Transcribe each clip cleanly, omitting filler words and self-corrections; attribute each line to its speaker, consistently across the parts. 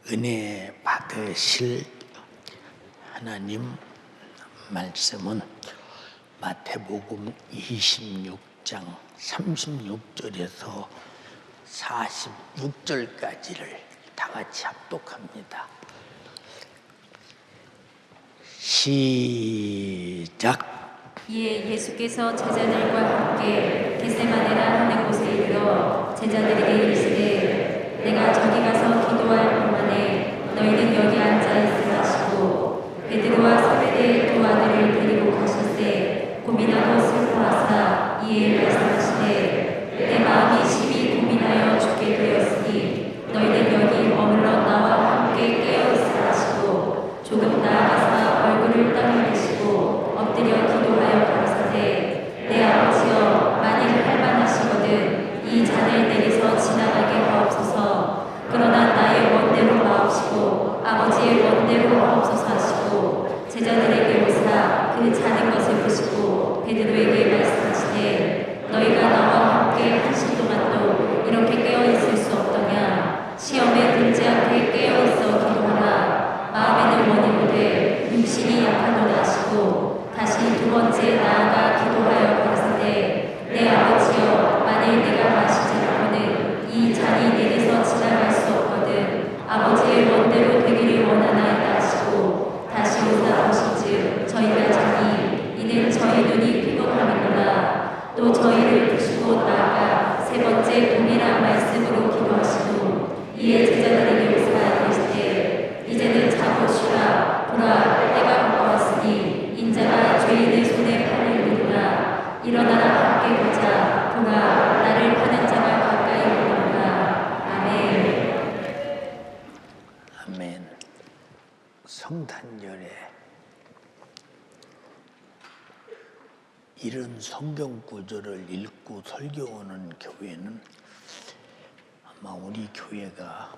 Speaker 1: 은혜 받으실 하나님 말씀은 마태복음 26장 36절에서 46절까지를 다 같이 합독합니다. 시작.
Speaker 2: 이에 예수께서 제자들과 함께 겟세마네라 하는 곳에 이르러 제자들에게 이르시되 내가 저기 가서 기도할 동안에 너희는 여기 앉아 있으라 하시고 베드로와 세베대의 두 아들을 데리고 가셨되 고민하고 슬퍼하사 이에 말씀하시되 내 마음이 심히 고민하여 죽게 되었으니 너희는 여기 머물러 나와 함께 깨어 있으라 하시고 조금 나아가사 얼굴을 땅에 대시고 엎드려 기도하여 가라사대 내 아버지여 만일 할만하시거든 이 잔을 내게서 지나가게 하옵소서. 그러나 나의 원대로 마옵시고 아버지의 원대로 하옵소서 하시고 제자들에게 오사 그 자는 것을 보시고 베드로에게 말씀하시되 너희가 나와 함께 한시 동안도 이렇게 깨어 있을 수 없더냐. 시험에 들지 않게 깨어 있어 기도하라. 마음에는 원이로되 육신이 약하노라 하시고 다시 두 번째 나아가 기도하여 가라사대 내 아버지여 만일 내가 마시지 않고는 이 잔이 내게서 지나갈 수 없거든 아버지의 원대로 되기를 원하나이다 하시고 다시 오사 보신즉 저희가 자니 이는 저희 눈이 피곤함이구나. 또 저희를 두시고 나아가 세 번째 동일한 말씀으로 기도하시고 이에 제자들에게 오사 이르시되 이제는 자고 쉬라. 보라 때가 가까웠으니 인자가 죄인의 손에 팔을 이루라. 일어나라 함께 가자. 보라 나를 파는 자가 가까이 오는구나. 아멘.
Speaker 1: 아멘. 성탄절에 이런 성경 구절을 읽고 설교하는 교회는 아마 우리 교회가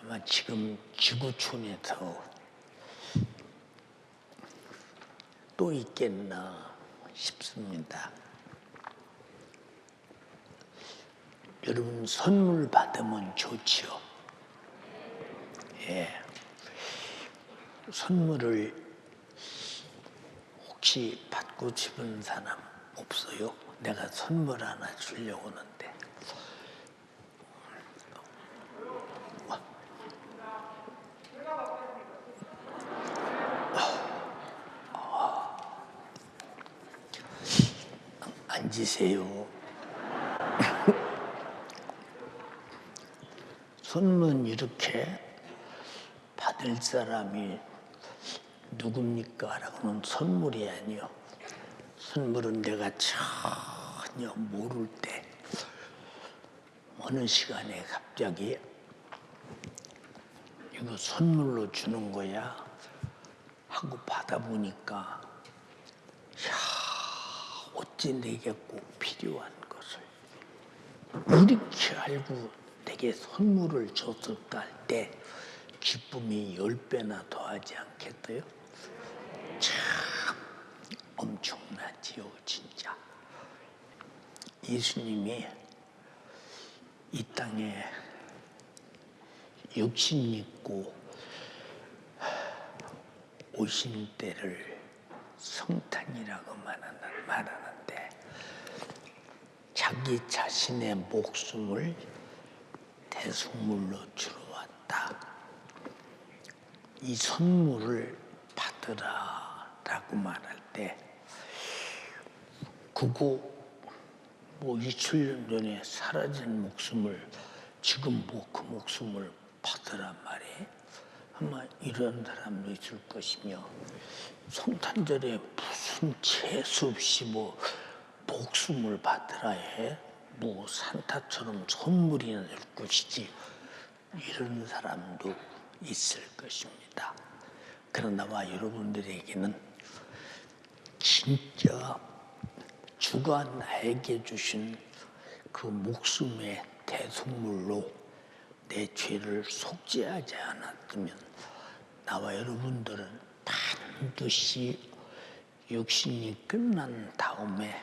Speaker 1: 아마 지금 지구촌에서 또 있겠나 싶습니다. 여러분 선물 받으면 좋지요. 예. 선물을 혹시 받고 싶은 사람 없어요? 내가 선물 하나 주려고 하는데. 앉으세요. 선물은 이렇게 받을 사람이 누굽니까? 라고는 선물이 아니요. 선물은 내가 전혀 모를 때 어느 시간에 갑자기 이거 선물로 주는 거야 하고 받아보니까 어찌 내게 꼭 필요한 것을 이렇게 알고 내게 선물을 줬을까 할 때 기쁨이 10배나 더하지 않겠어요? 참 엄청나지요, 진짜. 예수님이 이 땅에 육신 입고 오신 때를 성탄이라고 말하는데 자기 자신의 목숨을 대속물로 주러 왔다. 이 선물을 받으라 라고 말할 때 그거 뭐 2000년 전에 사라진 목숨을 지금 뭐 그 목숨을 받으란 말이에요. 아마 이런 사람도 있을 것이며 성탄절에 무슨 재수 없이 뭐 목숨을 받으라 해? 뭐 산타처럼 선물이나 줄 것이지 이런 사람도 있을 것입니다. 그러나와 여러분들에게는 진짜 주가 나에게 주신 그 목숨의 대속물로 내 죄를 속죄하지 않았으면 나와 여러분들은 반드시 육신이 끝난 다음에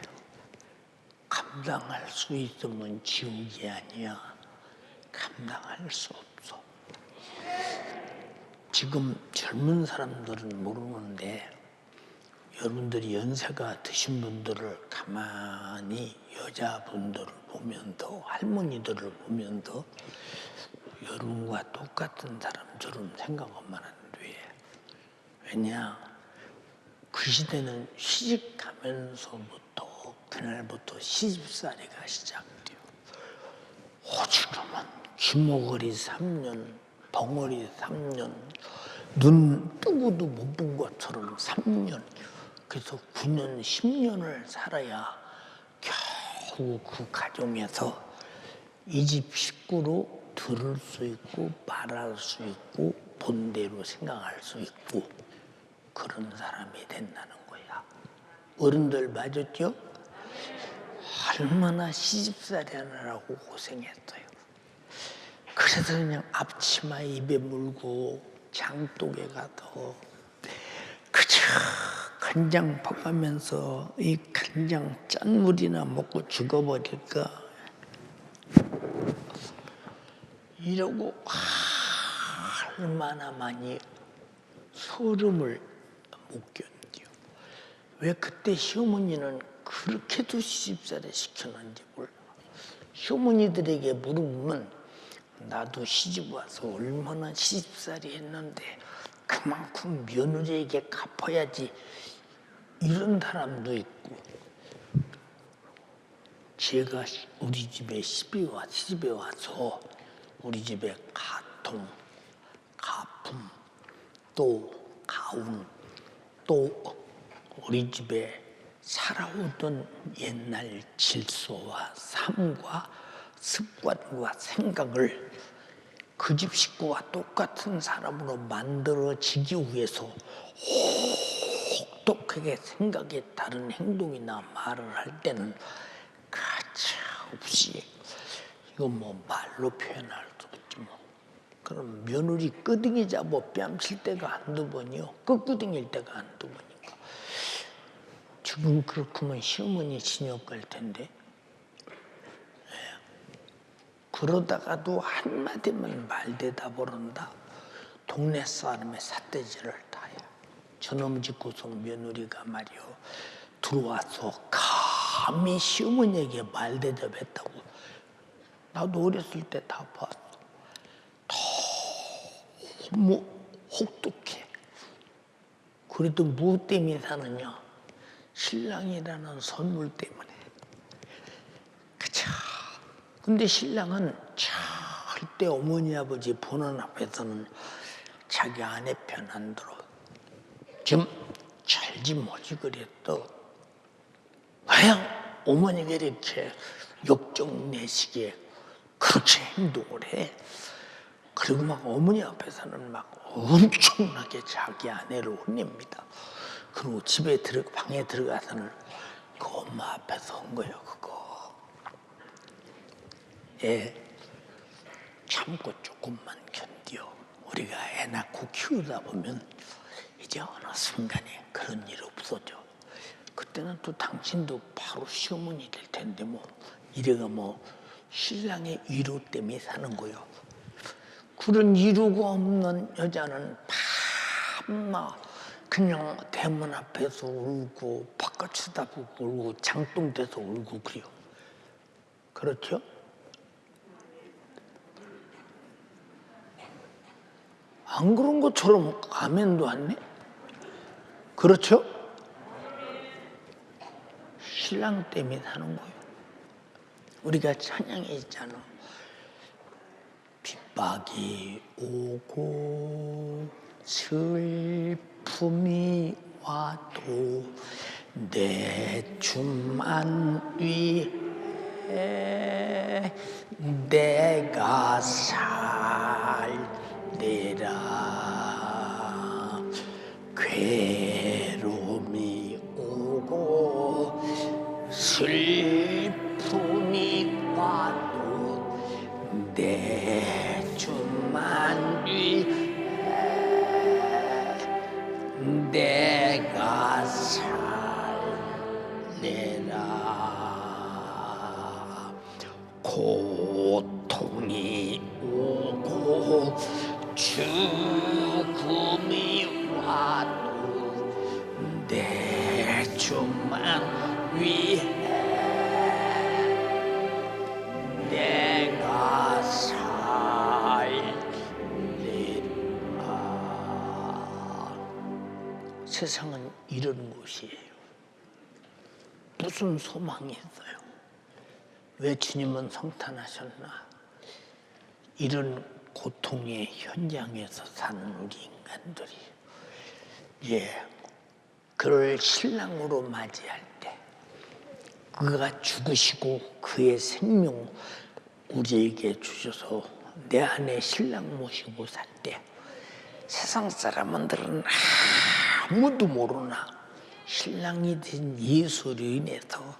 Speaker 1: 감당할 수 있으면 지옥이 아니야 감당할 수 없어. 지금 젊은 사람들은 모르는데 여러분들이 연세가 드신 분들을 가만히 여자분들을 보면서 할머니들을 보면서 여러분과 똑같은 사람처럼 생각하면 안 돼. 왜냐? 그 시대는 시집가면서부터 그날부터 시집살이가 시작돼요. 오죽하면 귀머거리 3년, 벙어리 3년, 눈 뜨고도 못 본 것처럼 3년, 그래서 9년, 10년을 살아야 겨우 그 가정에서 이 집 식구로 들을 수 있고 말할 수 있고 본대로 생각할 수 있고 그런 사람이 된다는 거야. 어른들 맞았죠? 얼마나 시집살이 하느라고 고생했어요. 그래서 그냥 앞치마 입에 물고 장독에 가서 그저 간장 퍼가면서 이 간장 짠물이나 먹고 죽어버릴까 이러고 얼마나 많이 소름을 못 견뎌. 왜 그때 시어머니는 그렇게도 시집살이 시켰는지 몰라. 시어머니들에게 물으면 나도 시집 와서 얼마나 시집살이 했는데 그만큼 며느리에게 갚아야지 이런 사람도 있고. 제가 우리 집에 시집에 와서 우리 집에 가통, 가품, 또 가운, 또 우리 집에 살아오던 옛날 질서와 삶과 습관과 생각을 그 집 식구와 똑같은 사람으로 만들어지기 위해서 혹독하게 생각에 다른 행동이나 말을 할 때는 가차없이 이거 뭐 말로 표현할 수 없지 뭐. 그럼 며느리 끄댕이 잡아 뺨칠 때가 한두 번이요. 끄댕일 때가 한두 번인가. 지금 그렇구면 시어머니 진역 갈 텐데. 그러다가도 한마디만 말대답을 한다. 동네 사람의 삿대질을 다해. 저놈 짓고서 며느리가 말이요. 들어와서 감히 시어머니에게 말대답했다고. 나도 어렸을 때 다 봤어. 너무 혹독해. 그래도 무엇 때문에 사느냐? 신랑이라는 선물 때문에. 그쵸. 근데 신랑은 절대 어머니 아버지 보는 앞에서는 자기 아내 편 안 들어. 좀 잘지 뭐지 그랬어. 그냥 어머니가 이렇게 역정내시게 그렇게 행동을 해. 그리고 막 어머니 앞에서는 막 엄청나게 자기 아내를 혼냅니다. 그리고 방에 들어가서는 그 엄마 앞에서 한 거예요, 그거. 참고 조금만 견뎌. 우리가 애 낳고 키우다 보면 이제 어느 순간에 그런 일 없어져. 그때는 또 당신도 바로 시어머니 될 텐데 뭐 이래가 뭐 신랑의 위로 때문에 사는 거요. 그런 이루가 없는 여자는 밤낮 그냥 대문 앞에서 울고 바깥 쳐다보고 울고 장동돼서 울고 그래요. 그렇죠? 안 그런 것처럼 아멘도 안 해? 그렇죠? 신랑 때문에 사는 거예요. 우리가 찬양에 있잖아. 핍박이 오고 슬픔이 와도 내 주만 위해 내가 살리라. 괴로움이 오고 슬픔이 와도 내 주만 위해 내가 살리라. 고통이 죽음이 와도 내 주만 위해 내가 살리라. 세상은 이런 곳이에요. 무슨 소망이 있어요? 왜 주님은 성탄하셨나? 이런 고통의 현장에서 사는 우리 인간들이 그를 신랑으로 맞이할 때 그가 죽으시고 그의 생명 우리에게 주셔서 내 안에 신랑 모시고 살 때 세상 사람들은 아무도 모르나 신랑이 된 예수로 인해서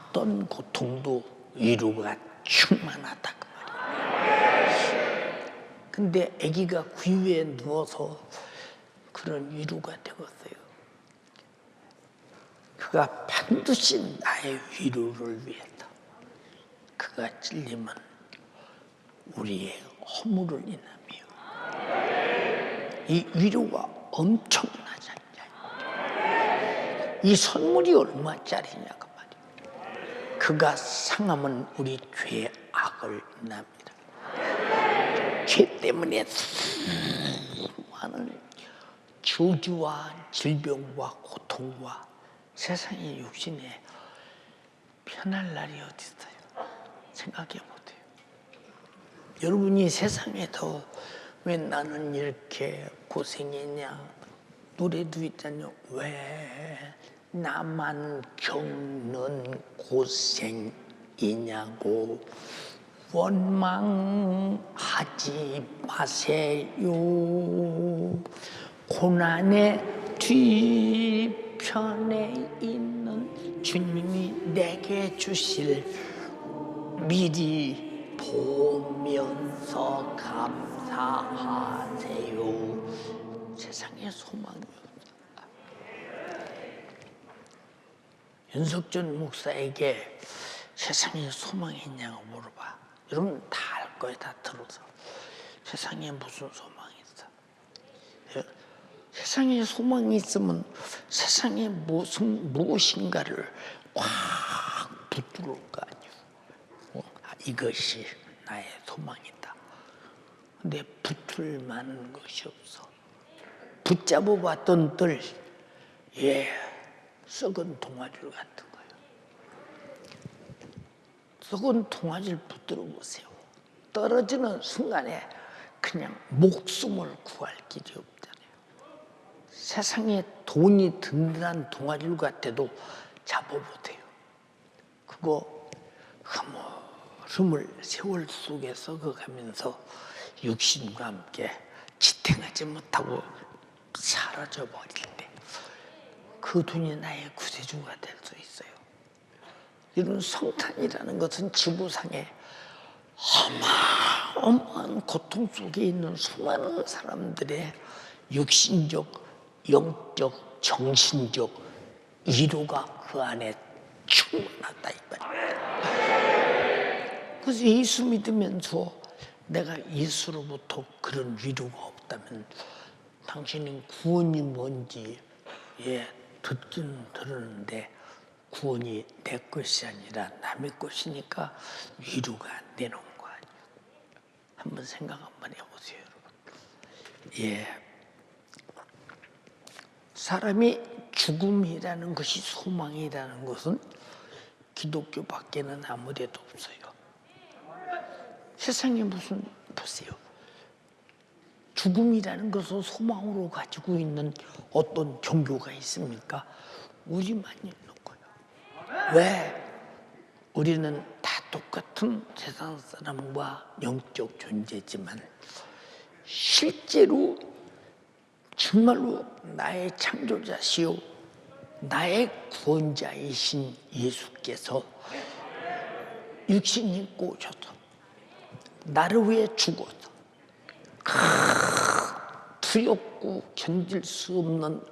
Speaker 1: 어떤 고통도 위로가 충만하다 그 말이에요. 근데 아기가 구유에 누워서 그런 위로가 되었어요. 그가 반드시 나의 위로를 위해서 그가 찔리면 우리의 허물을 인하며 이 위로가 엄청나지 않냐. 이 선물이 얼마짜리냐고 말이에요. 그가 상함은 우리 죄의 악을 인합니다. 죄 때문에 수많은 저주와 질병과 고통과 세상의 육신에 편할 날이 어디 있어요? 생각해 보세요. 여러분이 세상에서 왜 나는 이렇게 고생했냐? 노래도 있잖아요. 왜 나만 겪는 고생이냐고 원망하지 마세요. 고난의 뒤편에 있는 주님이 내게 주실 미리 보면서 감사하세요. 세상에 소망이 없다. 윤석준 목사에게 세상에 소망이 있냐고 물어봐. 여러분 다 알 거예요. 다 들어서. 세상에 무슨 소망이 있어? 세상에 소망이 있으면 세상에 무엇인가를 꽉 붙들을 거 아니에요. 이것이 나의 소망이다. 근데 붙을 만한 것이 없어. 붙잡아 봤던 들, 썩은 동아줄 같은 거예요. 썩은 동아줄 붙들어 보세요. 떨어지는 순간에 그냥 목숨을 구할 길이 없잖아요. 세상에 돈이 든든한 동아줄 같아도 잡아보세요. 그거 흐물 세월 속에 썩어가면서 육신과 함께 지탱하지 못하고 사라져 버릴 때 그 돈이 나의 구세주가 될 수 있어요. 이런 성탄이라는 것은 지구상에 어마어마한 고통 속에 있는 수많은 사람들의 육신적, 영적, 정신적 위로가 그 안에 충만하다 이 말입니다. 그래서 예수 믿으면서 내가 예수로부터 그런 위로가 없다면 당신은 구원이 뭔지 듣기는 들었는데 구원이 내 것이 아니라 남의 것이니까 위로가 안 되는 거 아니에요. 한번 생각 한번 해보세요, 여러분. 사람이 죽음이라는 것이 소망이라는 것은 기독교밖에는 아무데도 없어요. 세상에 무슨 보세요. 죽음이라는 것을 소망으로 가지고 있는 어떤 종교가 있습니까? 우리만 있는 거예요. 왜? 우리는 다 똑같은 세상 사람과 영적 존재지만 실제로 정말로 나의 창조자시요 나의 구원자이신 예수께서 육신 입고 오셔서 나를 위해 죽어서 두렵고 견딜 수 없는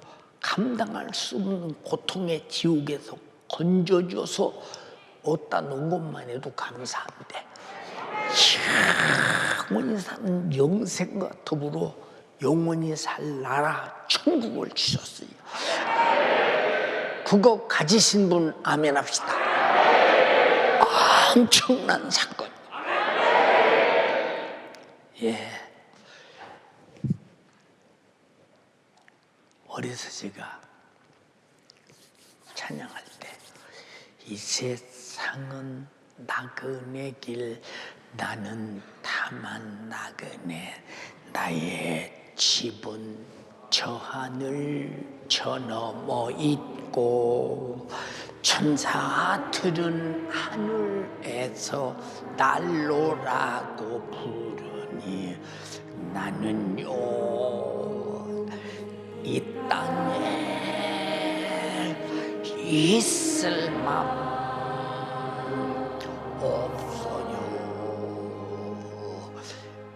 Speaker 1: 감당할 수 없는 고통의 지옥에서 건져줘서 어디다 놓은 것만 해도 감사한데 영원히 사는 영생과 더불어 영원히 살 나라 천국을 주셨어요. 그거 가지신 분 아멘 합시다. 엄청난 사건. 예. 어려서 제가 찬양할 때 이 세상은 나그네 길 나는 다만 나그네 나의 집은 저 하늘 저 너머 있고 천사들은 하늘에서 날로라고 부르니 나는요 이 땅에 있을 맘 없어요.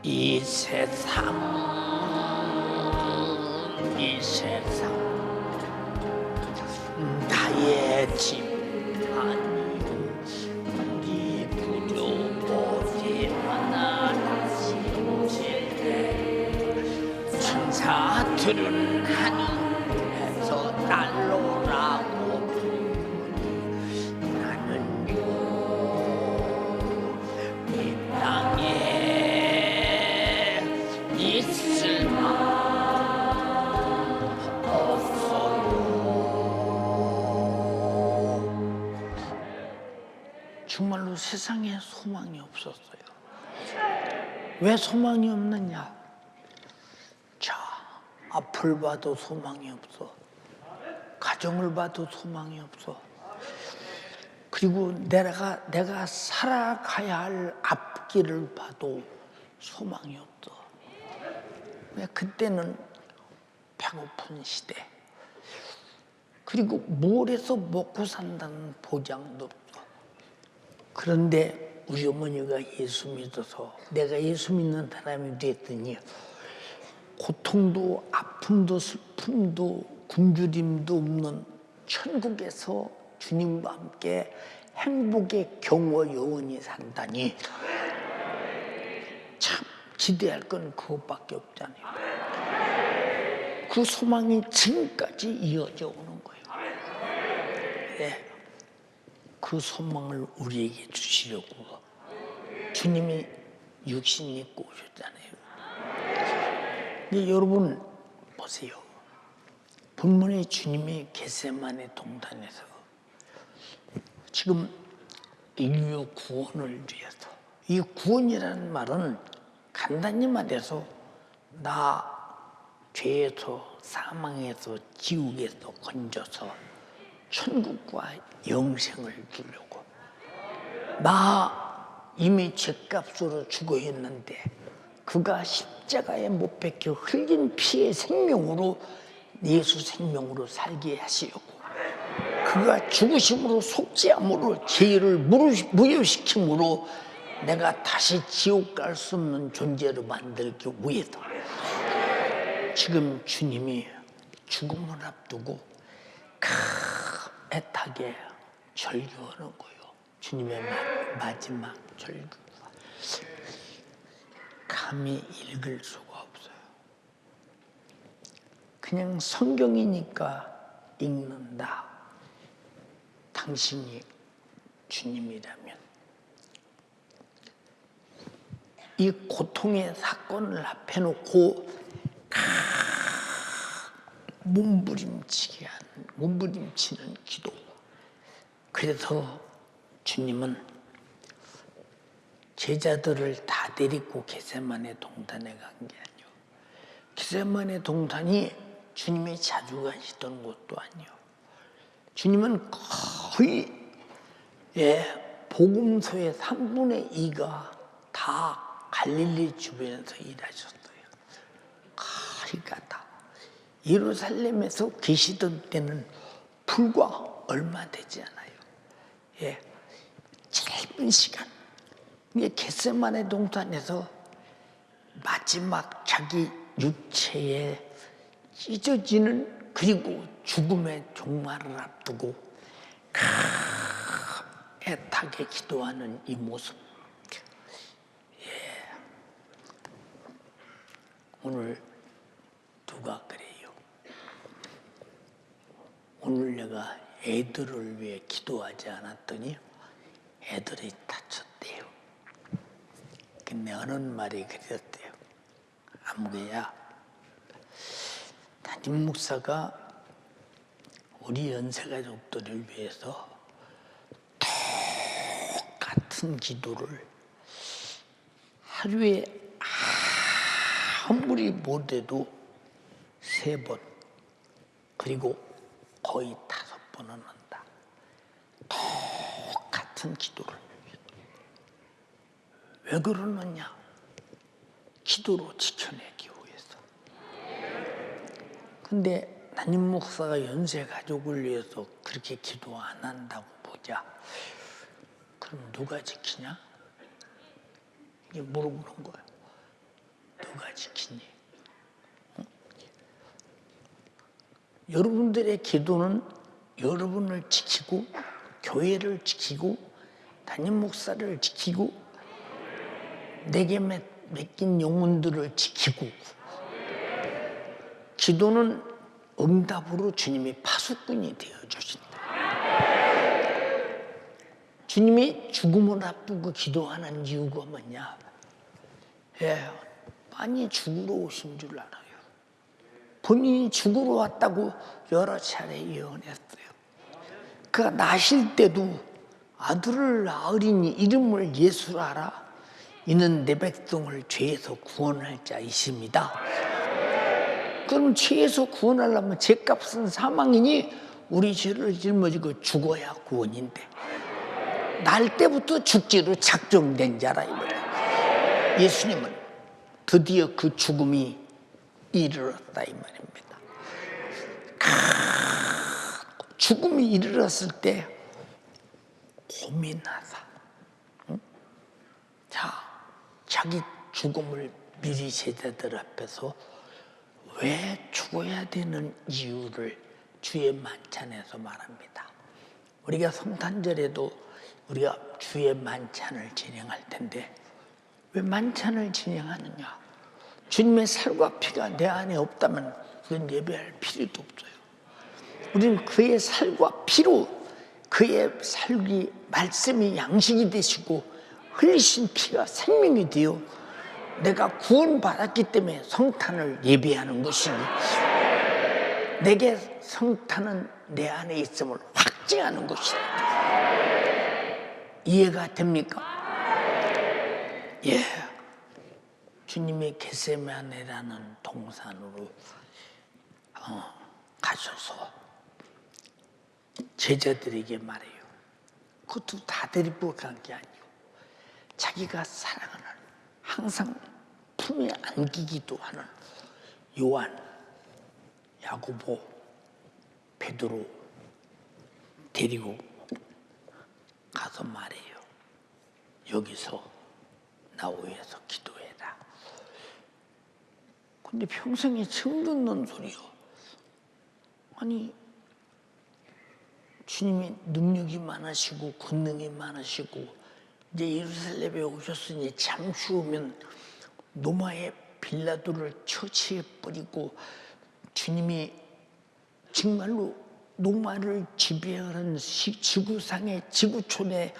Speaker 1: 이 세상 나의 집 아니 우리 부족하지 않아 다시 오실 때 천사들은 하늘에서 날로라고 부르니 나는요 이 땅에 있을 만 정말로 세상에 소망이 없었어요. 왜 소망이 없느냐? 자, 앞을 봐도 소망이 없어. 가정을 봐도 소망이 없어. 그리고 내가 살아가야 할 앞길을 봐도 소망이 없어. 왜 그때는 배고픈 시대. 그리고 뭘 해서 먹고 산다는 보장도 없어. 그런데 우리 어머니가 예수 믿어서 내가 예수 믿는 사람이 됐더니 고통도 아픔도 슬픔도 굶주림도 없는 천국에서 주님과 함께 행복의 경호 영원히 산다니 참 기대할 건 그것밖에 없잖아요. 그 소망이 지금까지 이어져 오는 거예요. 네. 그 소망을 우리에게 주시려고 주님이 육신 입고 오셨잖아요. 근데 여러분 보세요. 본문의 주님이 겟세마네 동산에서 지금 인류 구원을 위해서 이 구원이라는 말은 간단히 말해서 나 죄에서 사망에서 지옥에서 건져서 천국과 영생을 주려고 나 이미 죄값으로 죽어 있는데 그가 십자가에 못 박혀 흘린 피의 생명으로 예수 생명으로 살게 하시려고 그가 죽으심으로 속죄함으로 죄를 무효시킴으로 내가 다시 지옥 갈 수 없는 존재로 만들기 위해서 지금 주님이 죽음을 앞두고 애타게 절규하는 거예요. 주님의 마지막 절규. 감히 읽을 수가 없어요. 그냥 성경이니까 읽는다. 당신이 주님이라면 이 고통의 사건을 앞에 놓고 몸부림치는 기도. 그래서 주님은 제자들을 다 데리고 겟세마네 동산에 간 게 아니에요. 겟세마네 동산이 주님이 자주 가시던 곳도 아니에요. 주님은 거의 복음서의 3분의 2가 다 갈릴리 주변에서 일하셨어요. 거의가 다. 예루살렘에서 계시던 때는 불과 얼마 되지 않아요. 짧은 시간. 겟세마네 동산에서 마지막 자기 육체에 찢어지는 그리고 죽음의 종말을 앞두고 애타게 기도하는 이 모습. 오늘 누가 그래요? 오늘 내가 애들을 위해 기도하지 않았더니 애들이 다쳤대요. 근데 어느 말이 그랬대요. 아무개야, 담임 목사가 우리 연세가족들을 위해서 똑같은 기도를 하루에 아무리 못해도 3번, 그리고 거의 5번은 한다. 똑같은 기도를. 왜 그러느냐? 기도로 지켜내기 위해서. 근데 담임 목사가 연세 가족을 위해서 그렇게 기도 안 한다고 보자. 그럼 누가 지키냐? 이게 물어보는 거예요. 누가 지키니? 응? 여러분들의 기도는 여러분을 지키고, 교회를 지키고, 담임 목사를 지키고, 내게 맡긴 영혼들을 지키고, 기도는 응답으로 주님이 파수꾼이 되어주신다. 주님이 죽음을 앞두고 기도하는 이유가 뭐냐? 많이 죽으러 오신 줄 알아요. 본인이 죽으러 왔다고 여러 차례 예언했어요. 그가 나실 때도 아들을 낳으리니 이름을 예수라 하라. 이는 내 백성을 죄에서 구원할 자이십니다. 그럼 죄에서 구원하려면 죄값은 사망이니 우리 죄를 짊어지고 죽어야 구원인데, 날 때부터 죽기로 작정된 자라 이거예요. 예수님은 드디어 그 죽음이 이르렀다 이 말입니다. 죽음이 이르렀을 때 고민하다. 응? 자기 죽음을 미리 제자들 앞에서 왜 죽어야 되는 이유를 주의 만찬에서 말합니다. 우리가 성탄절에도 우리가 주의 만찬을 진행할 텐데 왜 만찬을 진행하느냐? 주님의 살과 피가 내 안에 없다면 그건 예배할 필요도 없어요. 우리는 그의 살과 피로, 그의 살기 말씀이 양식이 되시고 흘리신 피가 생명이 되어 내가 구원받았기 때문에 성탄을 예배하는 것이니, 내게 성탄은 내 안에 있음을 확증하는 것이다. 이해가 됩니까? 예. 주님이 겟세마네라는 동산으로 가셔서 제자들에게 말해요. 그것도 다 데리고 간 게 아니고 자기가 사랑하는, 항상 품에 안기기도 하는 요한, 야고보, 베드로 데리고 가서 말해요. 여기서 나 위해서 기도해라. 근데 평생에 처음 듣는 소리요. 아니, 주님이 능력이 많으시고 권능이 많으시고 이제 예루살렘에 오셨으니 잠시 후면 로마의 빌라도를 처치해 버리고 주님이 정말로 로마를 지배하는 지구상의 지구촌의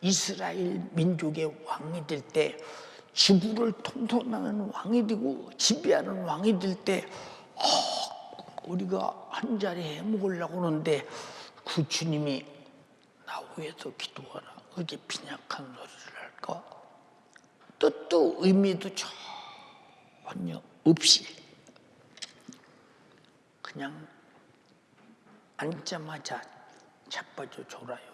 Speaker 1: 이스라엘 민족의 왕이 될 때, 지구를 통솔하는 왕이 되고 지배하는 왕이 될 때 우리가 한 자리 해먹으려고 하는데 그 주님이 나 위해서 기도하라. 그렇게 빈약한 소리를 할까? 뜻도 의미도 전혀 없이 그냥 앉자마자 자빠져 졸아요.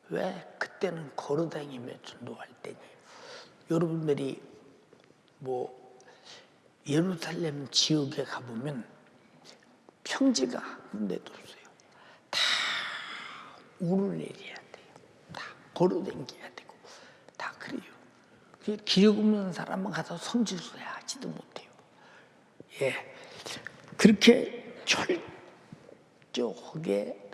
Speaker 1: 왜? 그때는 걸어다니며 전도할 때니. 여러분들이 예루살렘 지역에 가보면 평지가 한 군데도 없어요. 다 오르내려야 돼요. 다 걸어다녀야 되고 다 그래요. 기력 없는 사람은 가서 성질소리 하지도 못해요. 예, 그렇게 철저하게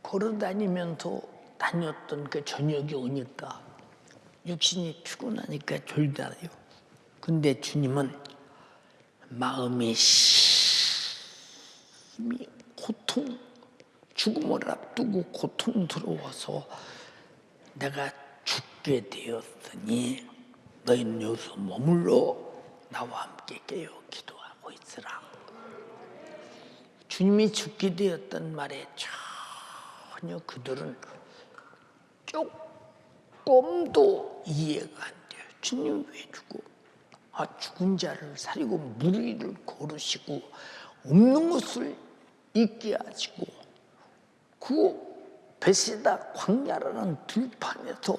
Speaker 1: 걸어다니면서 다녔던 그 저녁이 오니까 육신이 피곤하니까 졸잖아요. 근데 주님은 마음이 심히 고통, 죽음을 앞두고 고통스러워서 내가 죽게 되었으니 너희는 여기서 머물러 나와 함께 깨어 기도하고 있으라. 주님이 죽게 되었던 말에 전혀 그들은 조금도 이해가 안 돼요. 주님 왜 죽어? 죽은 자를 살리고 무리를 거르시고 없는 것을 있게 하시고 그 베세다 광야라는 들판에서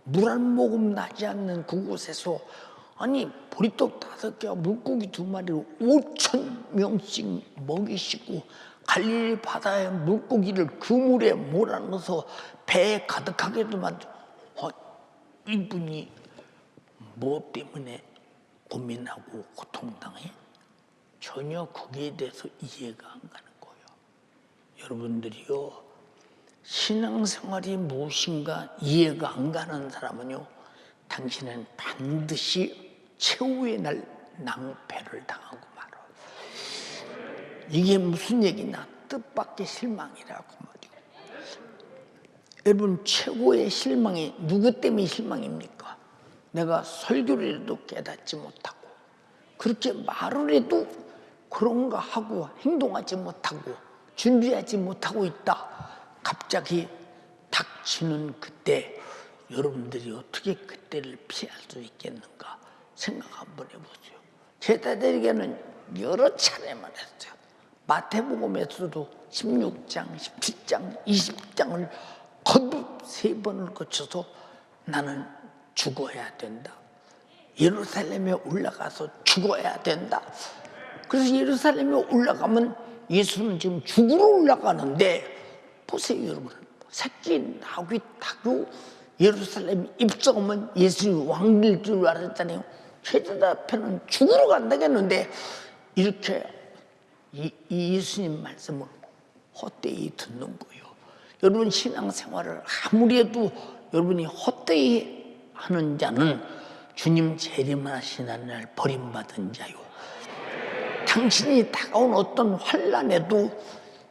Speaker 1: 물 한 모금 나지 않는 그곳에서 아니 보리떡 5개와 물고기 2마리로 5,000명씩 먹이시고 갈릴리 바다의 물고기를 그 물에 몰아넣어서 배에 가득하게도 만들고 이분이 뭐 때문에 고민하고 고통당해? 전혀 거기에 대해서 이해가 안 가는 거예요. 여러분들이요, 신앙생활이 무엇인가 이해가 안 가는 사람은요, 당신은 반드시 최후의 날 낭패를 당하고 말아요. 이게 무슨 얘기냐? 뜻밖의 실망이라고 말이요. 여러분, 최고의 실망이 누구 때문에 실망입니까? 내가 설교를 해도 깨닫지 못하고 그렇게 말을 해도 그런가 하고 행동하지 못하고 준비하지 못하고 있다. 갑자기 닥치는 그때 여러분들이 어떻게 그때를 피할 수 있겠는가 생각 한번 해보세요. 제자들에게는 여러 차례 말했어요. 마태복음에서도 16장, 17장, 20장을 거듭 3번을 거쳐서 나는 죽어야 된다. 예루살렘에 올라가서 죽어야 된다. 그래서 예루살렘에 올라가면 예수는 지금 죽으러 올라가는데 보세요 여러분. 새끼 나귀 타고 예루살렘 입성하면 예수님이 왕일 줄 알았잖아요. 제자들 앞에는 죽으러 간다겠는데 이렇게 이 예수님 말씀을 헛되이 듣는 거예요. 여러분 신앙생활을 아무리 해도 여러분이 헛되이 하는 자는 주님 재림하시는 날 버림받은 자요. 당신이 다가온 어떤 환난에도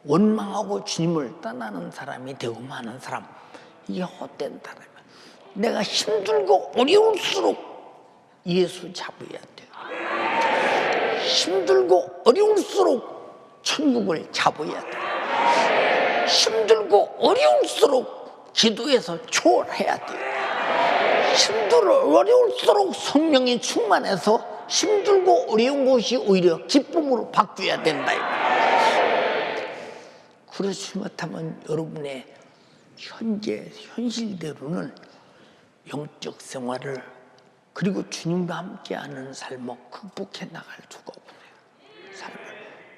Speaker 1: 원망하고 주님을 떠나는 사람이 되고 마는 사람, 이게 헛된 사람이야. 내가 힘들고 어려울수록 예수 잡아야 돼요. 힘들고 어려울수록 천국을 잡아야 돼요. 힘들고 어려울수록 기도해서 초월해야 돼요. 힘들고 어려울수록 성령이 충만해서 힘들고 어려운 것이 오히려 기쁨으로 바뀌어야 된다. 그렇지 못하면 여러분의 현실대로는 영적 생활을 그리고 주님과 함께하는 삶을 극복해 나갈 수가 없어요. 삶을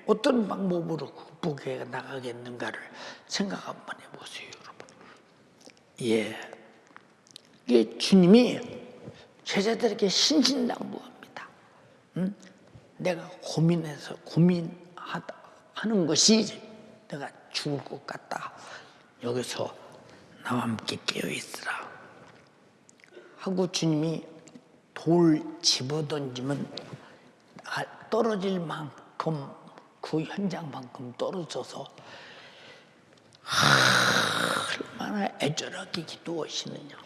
Speaker 1: 어떤 방법으로 극복해 나가겠는가를 생각 한번 해보세요, 여러분. 예, 이게 주님이 제자들에게 신신당부합니다. 내가 고민하는 것이 내가 죽을 것 같다. 여기서 나와 함께 깨어있으라 하고 주님이 돌 집어던지면 떨어질 만큼 그 현장만큼 떨어져서 얼마나 애절하게 기도하시느냐.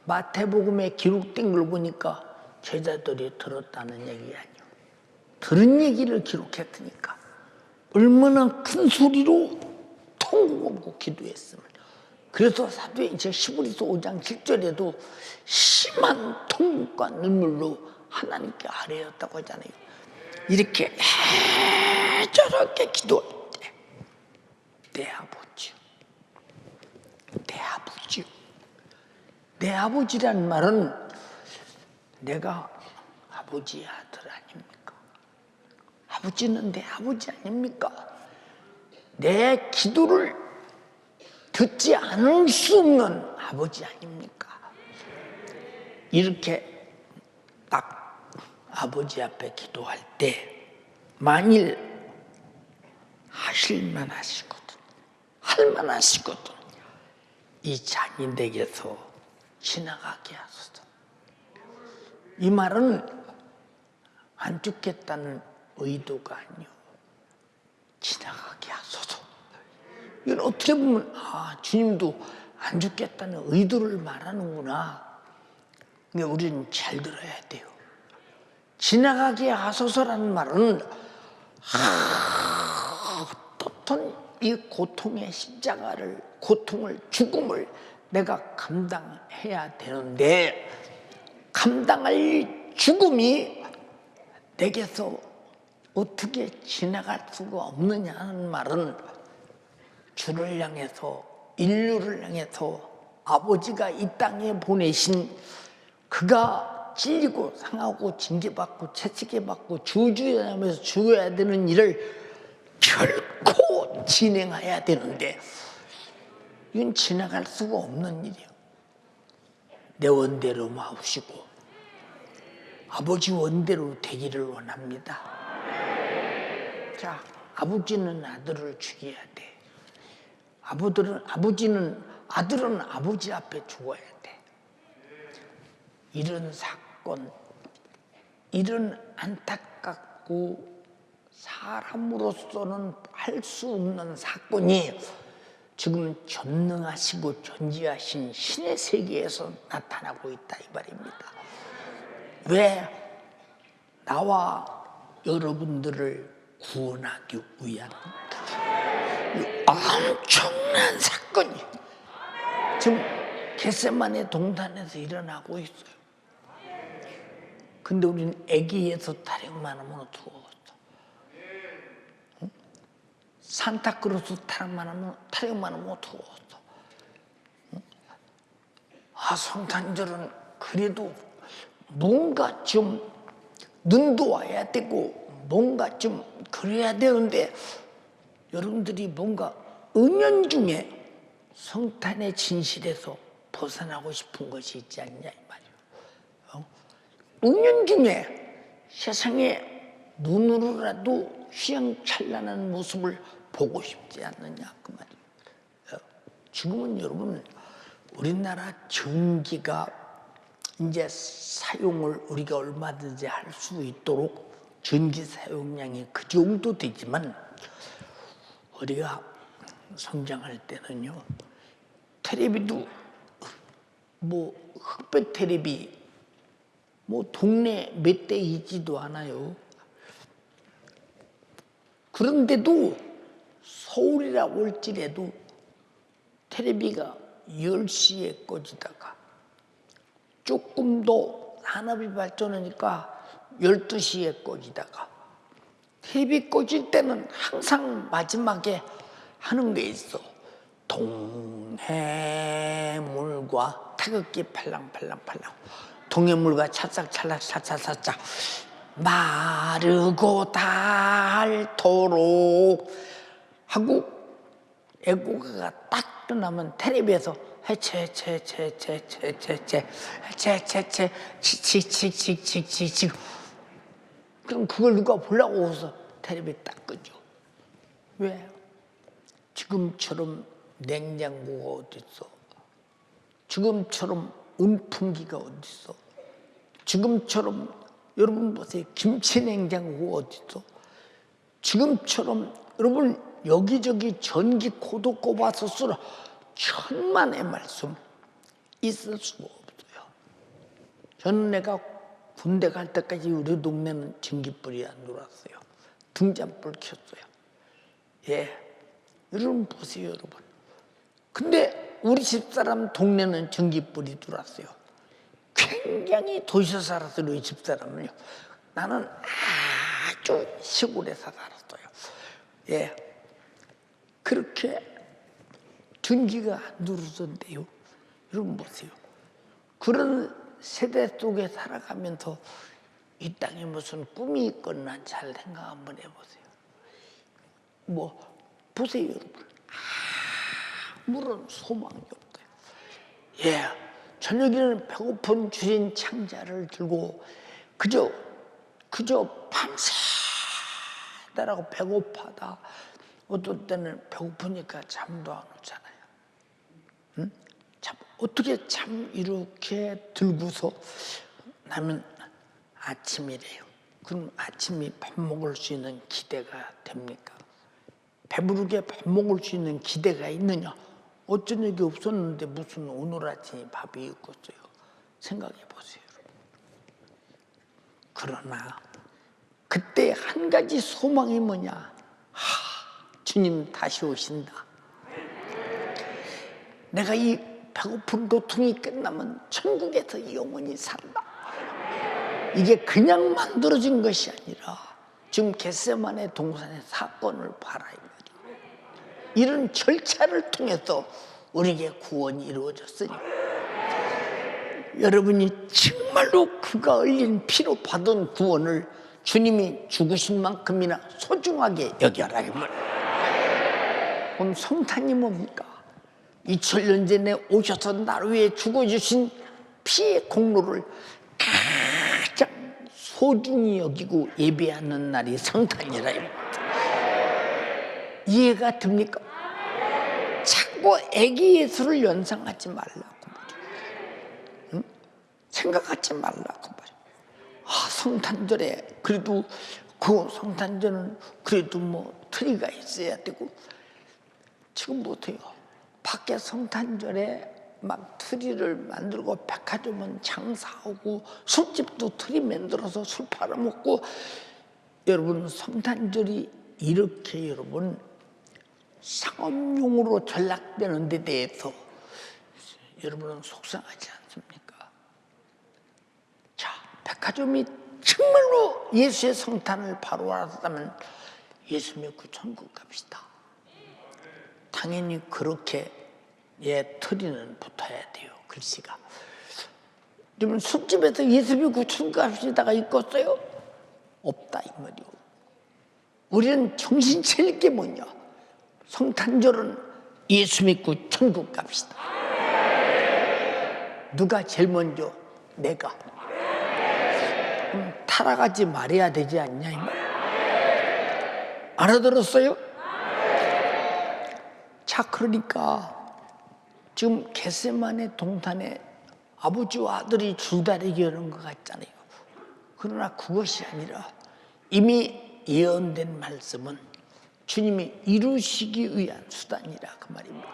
Speaker 1: 마태복음에 기록된 걸 보니까 제자들이 들었다는 얘기 아니에요. 들은 얘기를 기록했으니까 얼마나 큰 소리로 통곡하고 기도했으면. 그래서 사도행전 11서 5장 7절에도 심한 통곡과 눈물로 하나님께 아뢰었다고 하잖아요. 이렇게 애절하게 기도할 때 내 아버지요, 내 아버지요. 내 아버지란 말은 내가 아버지의 아들 아닙니까? 아버지는 내 아버지 아닙니까? 내 기도를 듣지 않을 수 없는 아버지 아닙니까? 이렇게 딱 아버지 앞에 기도할 때 만일 하실만 하시거든, 할만 하시거든 이 자녀에게서 지나가게 하소서. 이 말은 안 죽겠다는 의도가 아니요, 지나가게 하소서. 이건 어떻게 보면 주님도 안 죽겠다는 의도를 말하는구나. 그러니까 우리는 잘 들어야 돼요. 지나가게 하소서라는 말은 어떤 이 고통의 십자가를, 고통을, 죽음을 내가 감당해야 되는데 감당할 죽음이 내게서 어떻게 지나갈 수가 없느냐는 말은 주를 향해서, 인류를 향해서 아버지가 이 땅에 보내신 그가 찔리고 상하고 징계받고 채찍에받고 주저하면서 죽어야 되는 일을 결코 진행해야 되는데 이건 지나갈 수가 없는 일이에요. 내 원대로 마옵시고 아버지 원대로 되기를 원합니다. 자, 아버지는 아들을 죽여야 돼. 아들은 아버지 앞에 죽어야 돼. 이런 사건, 이런 안타깝고 사람으로서는 할 수 없는 사건이 지금 전능하시고 존재하신 신의 세계에서 나타나고 있다 이 말입니다. 왜? 나와 여러분들을 구원하기 위한 엄청난 사건이 지금 겟세마네 동산에서 일어나고 있어요. 근데 우리는 애기에서 타령만 하면 어떻게 하겠어? 응? 산타크로스 타령만 하면 어떻게 하겠어? 응? 성탄절은 그래도 뭔가 좀 눈도 와야 되고 뭔가 좀 그래야 되는데 여러분들이 뭔가 은연중에 성탄의 진실에서 벗어나고 싶은 것이 있지 않냐 이 말이에요. 은연중에 세상에 눈으로라도 휘황찬란한 모습을 보고 싶지 않느냐 그 말이에요. 지금은 여러분 우리나라 전기가 이제 사용을 우리가 얼마든지 할 수 있도록 전기 사용량이 그 정도 되지만 우리가 성장할 때는요 텔레비도 뭐 흑백 텔레비 뭐 동네 몇 대 있지도 않아요. 그런데도 서울이라고 할지라도 텔레비가 10시에 꺼지다가 조금 더 산업이 발전하니까 12시에 꺼지다가 텔레비 꺼질 때는 항상 마지막에 하는 게 있어. 동해물과 태극기 팔랑팔랑팔랑 동해물과 찰싹찰락 차차차차 마르고 닳도록 하고 애국가가 딱 끝나면 텔레비에서 치치치치치치치치치치치치치 그럼 그걸 누가 보려고 해서 텔레비 딱 끄죠. 왜? 지금처럼 냉장고가 어딨어? 지금처럼 온풍기가 어딨어? 지금처럼 여러분 보세요. 김치냉장고가 어딨어? 지금처럼 여러분 여기저기 전기 코드 꼽아서 쓰라 천만의 말씀 있을 수가 없어요. 저는 내가 군대 갈 때까지 우리 동네는 전기불이 안 들어왔어요. 등잔불 켰어요. 예, 여러분 보세요, 여러분. 근데 우리 집사람 동네는 전기불이 들어왔어요. 굉장히 도시에 살았어요, 우리 집사람은요. 나는 아주 시골에서 살았어요. 예, 그렇게 전기가 안 들어오던데요. 여러분 보세요. 그런 세대 속에 살아가면서 이 땅에 무슨 꿈이 있거나 잘 생각 한번 해보세요. 뭐 보세요, 여러분. 아무런 소망이 없어요. 예, 저녁에는 배고픈 주인 창자를 들고 그저 밤새다라고 배고파다. 어떤 때는 배고프니까 잠도 안 오잖아요. 응? 참 어떻게 참 이렇게 들고서 나면 아침이래요. 그럼 아침이 밥 먹을 수 있는 기대가 됩니까? 배부르게 밥 먹을 수 있는 기대가 있느냐? 어쩐 적이 없었는데 무슨 오늘 아침에 밥이 있겠어요? 생각해 보세요. 그러나 그때 한 가지 소망이 뭐냐? 주님 다시 오신다. 내가 이 배고픈 고통이 끝나면 천국에서 영원히 산다. 이게 그냥 만들어진 것이 아니라 지금 겟세마네 동산의 사건을 봐라 이 말이에요. 이런 절차를 통해서 우리에게 구원이 이루어졌으니 여러분이 정말로 그가 흘린 피로 받은 구원을 주님이 죽으신 만큼이나 소중하게 여겨라 이 말이에요. 그럼 성탄이 뭡니까? 2000년 전에 오셔서 나를 위해 죽어주신 피의 공로를 가장 소중히 여기고 예배하는 날이 성탄이라. 이해가 됩니까? 자꾸 애기 예수를 연상하지 말라고 말이야. 응? 생각하지 말라고 말이야. 성탄절에 그래도 그 성탄절은 그래도 뭐 트리가 있어야 되고 지금 못해요. 밖에 성탄절에 막 트리를 만들고 백화점은 장사하고 술집도 트리 만들어서 술 팔아먹고. 여러분 성탄절이 이렇게 여러분 상업용으로 전락되는 데 대해서 여러분은 속상하지 않습니까? 자, 백화점이 정말로 예수의 성탄을 바로 알았다면 예수 믿고 천국 갑시다. 당연히 그렇게 트리는 붙어야 돼요. 글씨가. 그러면 술집에서 예수 믿고 천국 갑시다가 있겠어요? 없다 이 말이요. 우리는 정신 차릴 게 뭐냐? 성탄절은 예수 믿고 천국 갑시다. 누가 제일 먼저? 내가. 타락하지 말아야 되지 않냐 이 말. 알아들었어요? 자, 그러니까 지금 겟세마네 동산에 아버지와 아들이 줄다리기 하는 것 같잖아요. 그러나 그것이 아니라 이미 예언된 말씀은 주님이 이루시기 위한 수단이라 그 말입니다.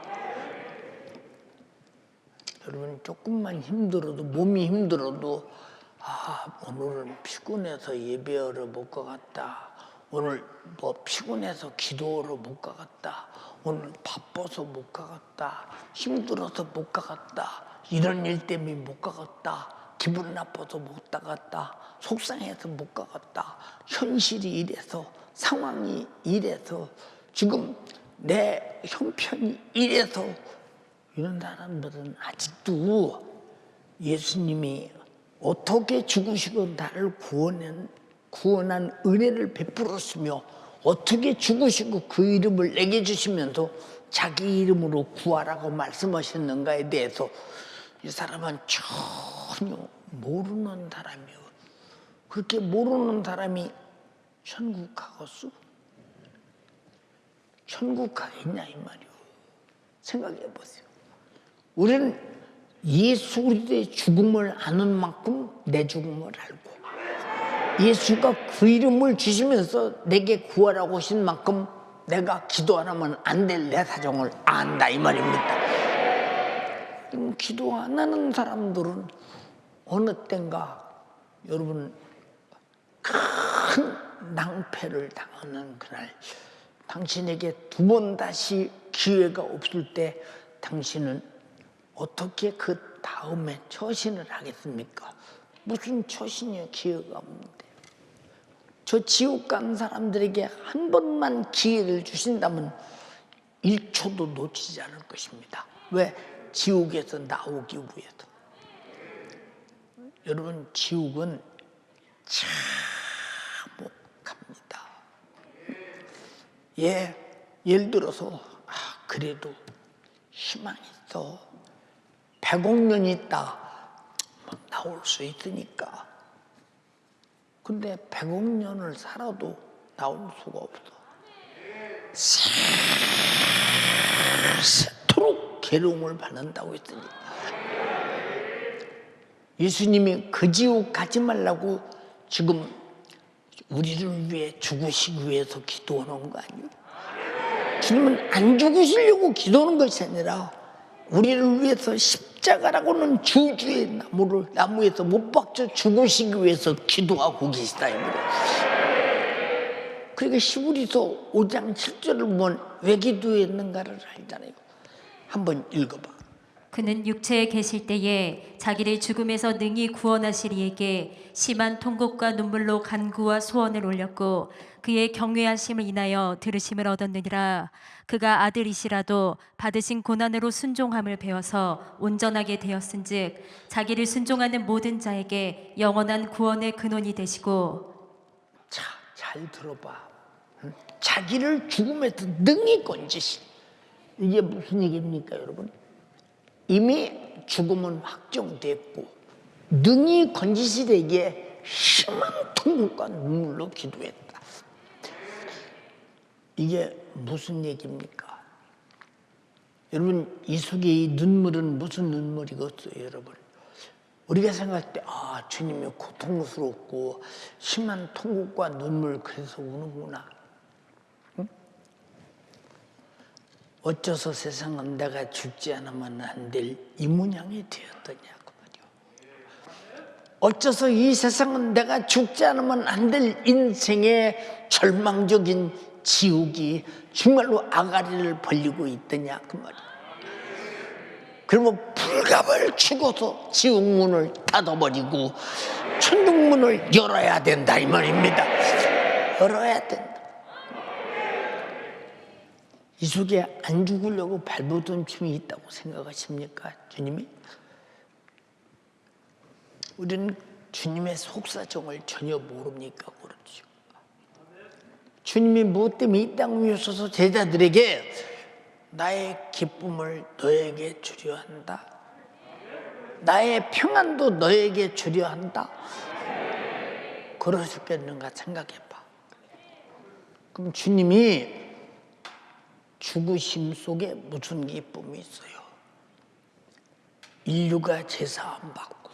Speaker 1: 여러분 조금만 힘들어도 몸이 힘들어도 오늘은 피곤해서 예배하러 못 가겠다. 오늘 뭐 피곤해서 기도하러 못 가겠다. 오늘 바빠서 못 가겠다. 힘들어서 못 가겠다. 이런 일 때문에 못 가겠다. 기분 나빠서 못 가겠다. 속상해서 못 가겠다. 현실이 이래서 상황이 이래서 지금 내 형편이 이래서 이런 사람들은 아직도 예수님이 어떻게 죽으시고 나를 구원한 은혜를 베풀었으며 어떻게 죽으시고 그 이름을 내게 주시면서 자기 이름으로 구하라고 말씀하셨는가에 대해서 이 사람은 전혀 모르는 사람이요. 그렇게 모르는 사람이 천국 가겠어? 천국 가겠냐 이 말이요. 생각해 보세요. 우리는 예수 그리스도의 죽음을 아는 만큼 내 죽음을 알고 예수가 그 이름을 주시면서 내게 구하라고 하신 만큼 내가 기도 안 하면 안 될 내 사정을 안다 이 말입니다. 기도 안 하는 사람들은 어느 땐가 여러분 큰 낭패를 당하는 그날, 당신에게 두 번 다시 기회가 없을 때 당신은 어떻게 그 다음에 처신을 하겠습니까? 무슨 처신이요? 기회가 없는데. 저 지옥 간 사람들에게 한 번만 기회를 주신다면 1초도 놓치지 않을 것입니다. 왜? 지옥에서 나오기 위해서. 여러분 지옥은 참혹합니다. 예를 들어서 그래도 희망이 있어. 100억 년이 있다. 나올 수 있으니까. 근데 100억 년을 살아도 나올 수가 없어. 새토록 괴로움을 받는다고 했으니 예수님이 그 지옥 가지 말라고 지금 우리를 위해 죽으시기 위해서 기도하는 거 아니에요? 주님은 안 죽으시려고 기도하는 것이 아니라 우리를 위해서 십자가라고는 주주의 나무에서 못 박혀 죽으시기 위해서 기도하고 계시다 이 말이에요. 그러니까 히브리서 5장 7절을 보면 왜 기도했는가를 알잖아요. 한번 읽어봐.
Speaker 2: 그는 육체에 계실 때에 자기를 죽음에서 능히 구원하시리 이에게 심한 통곡과 눈물로 간구와 소원을 올렸고 그의 경외하심을 인하여 들으심을 얻었느니라. 그가 아들이시라도 받으신 고난으로 순종함을 배워서 온전하게 되었은즉 자기를 순종하는 모든 자에게 영원한 구원의 근원이 되시고.
Speaker 1: 자, 잘 들어봐. 자기를 죽음에서 능히 건지시. 이게 무슨 얘기입니까, 여러분? 이미 죽음은 확정됐고 능히 건지시되게 심한 통곡과 눈물로 기도했다. 이게 무슨 얘기입니까? 여러분, 이 속에 이 눈물은 무슨 눈물이겠어요, 여러분? 우리가 생각할 때 주님이 고통스럽고 심한 통곡과 눈물 그래서 우는구나. 어째서 세상은 내가 죽지 않으면 안 될 이 모양이 되었더냐고 말이요. 어째서 이 세상은 내가 죽지 않으면 안 될 인생의 절망적인 지옥이 정말로 아가리를 벌리고 있더냐 그 말이요. 그러면 불갑을 죽어서 지옥 문을 닫아버리고 천국 문을 열어야 된다 이 말입니다. 열어야 된다. 이 속에 안 죽으려고 발버둥 춤이 있다고 생각하십니까? 주님이? 우리는 주님의 속사정을 전혀 모릅니까? 그렇죠. 주님이 무엇 때문에 이 땅 위에 오셔서 제자들에게 나의 기쁨을 너에게 주려 한다. 나의 평안도 너에게 주려 한다. 그러셨겠는가 생각해봐. 그럼 주님이 죽으심 속에 무슨 기쁨이 있어요? 인류가 제사함 받고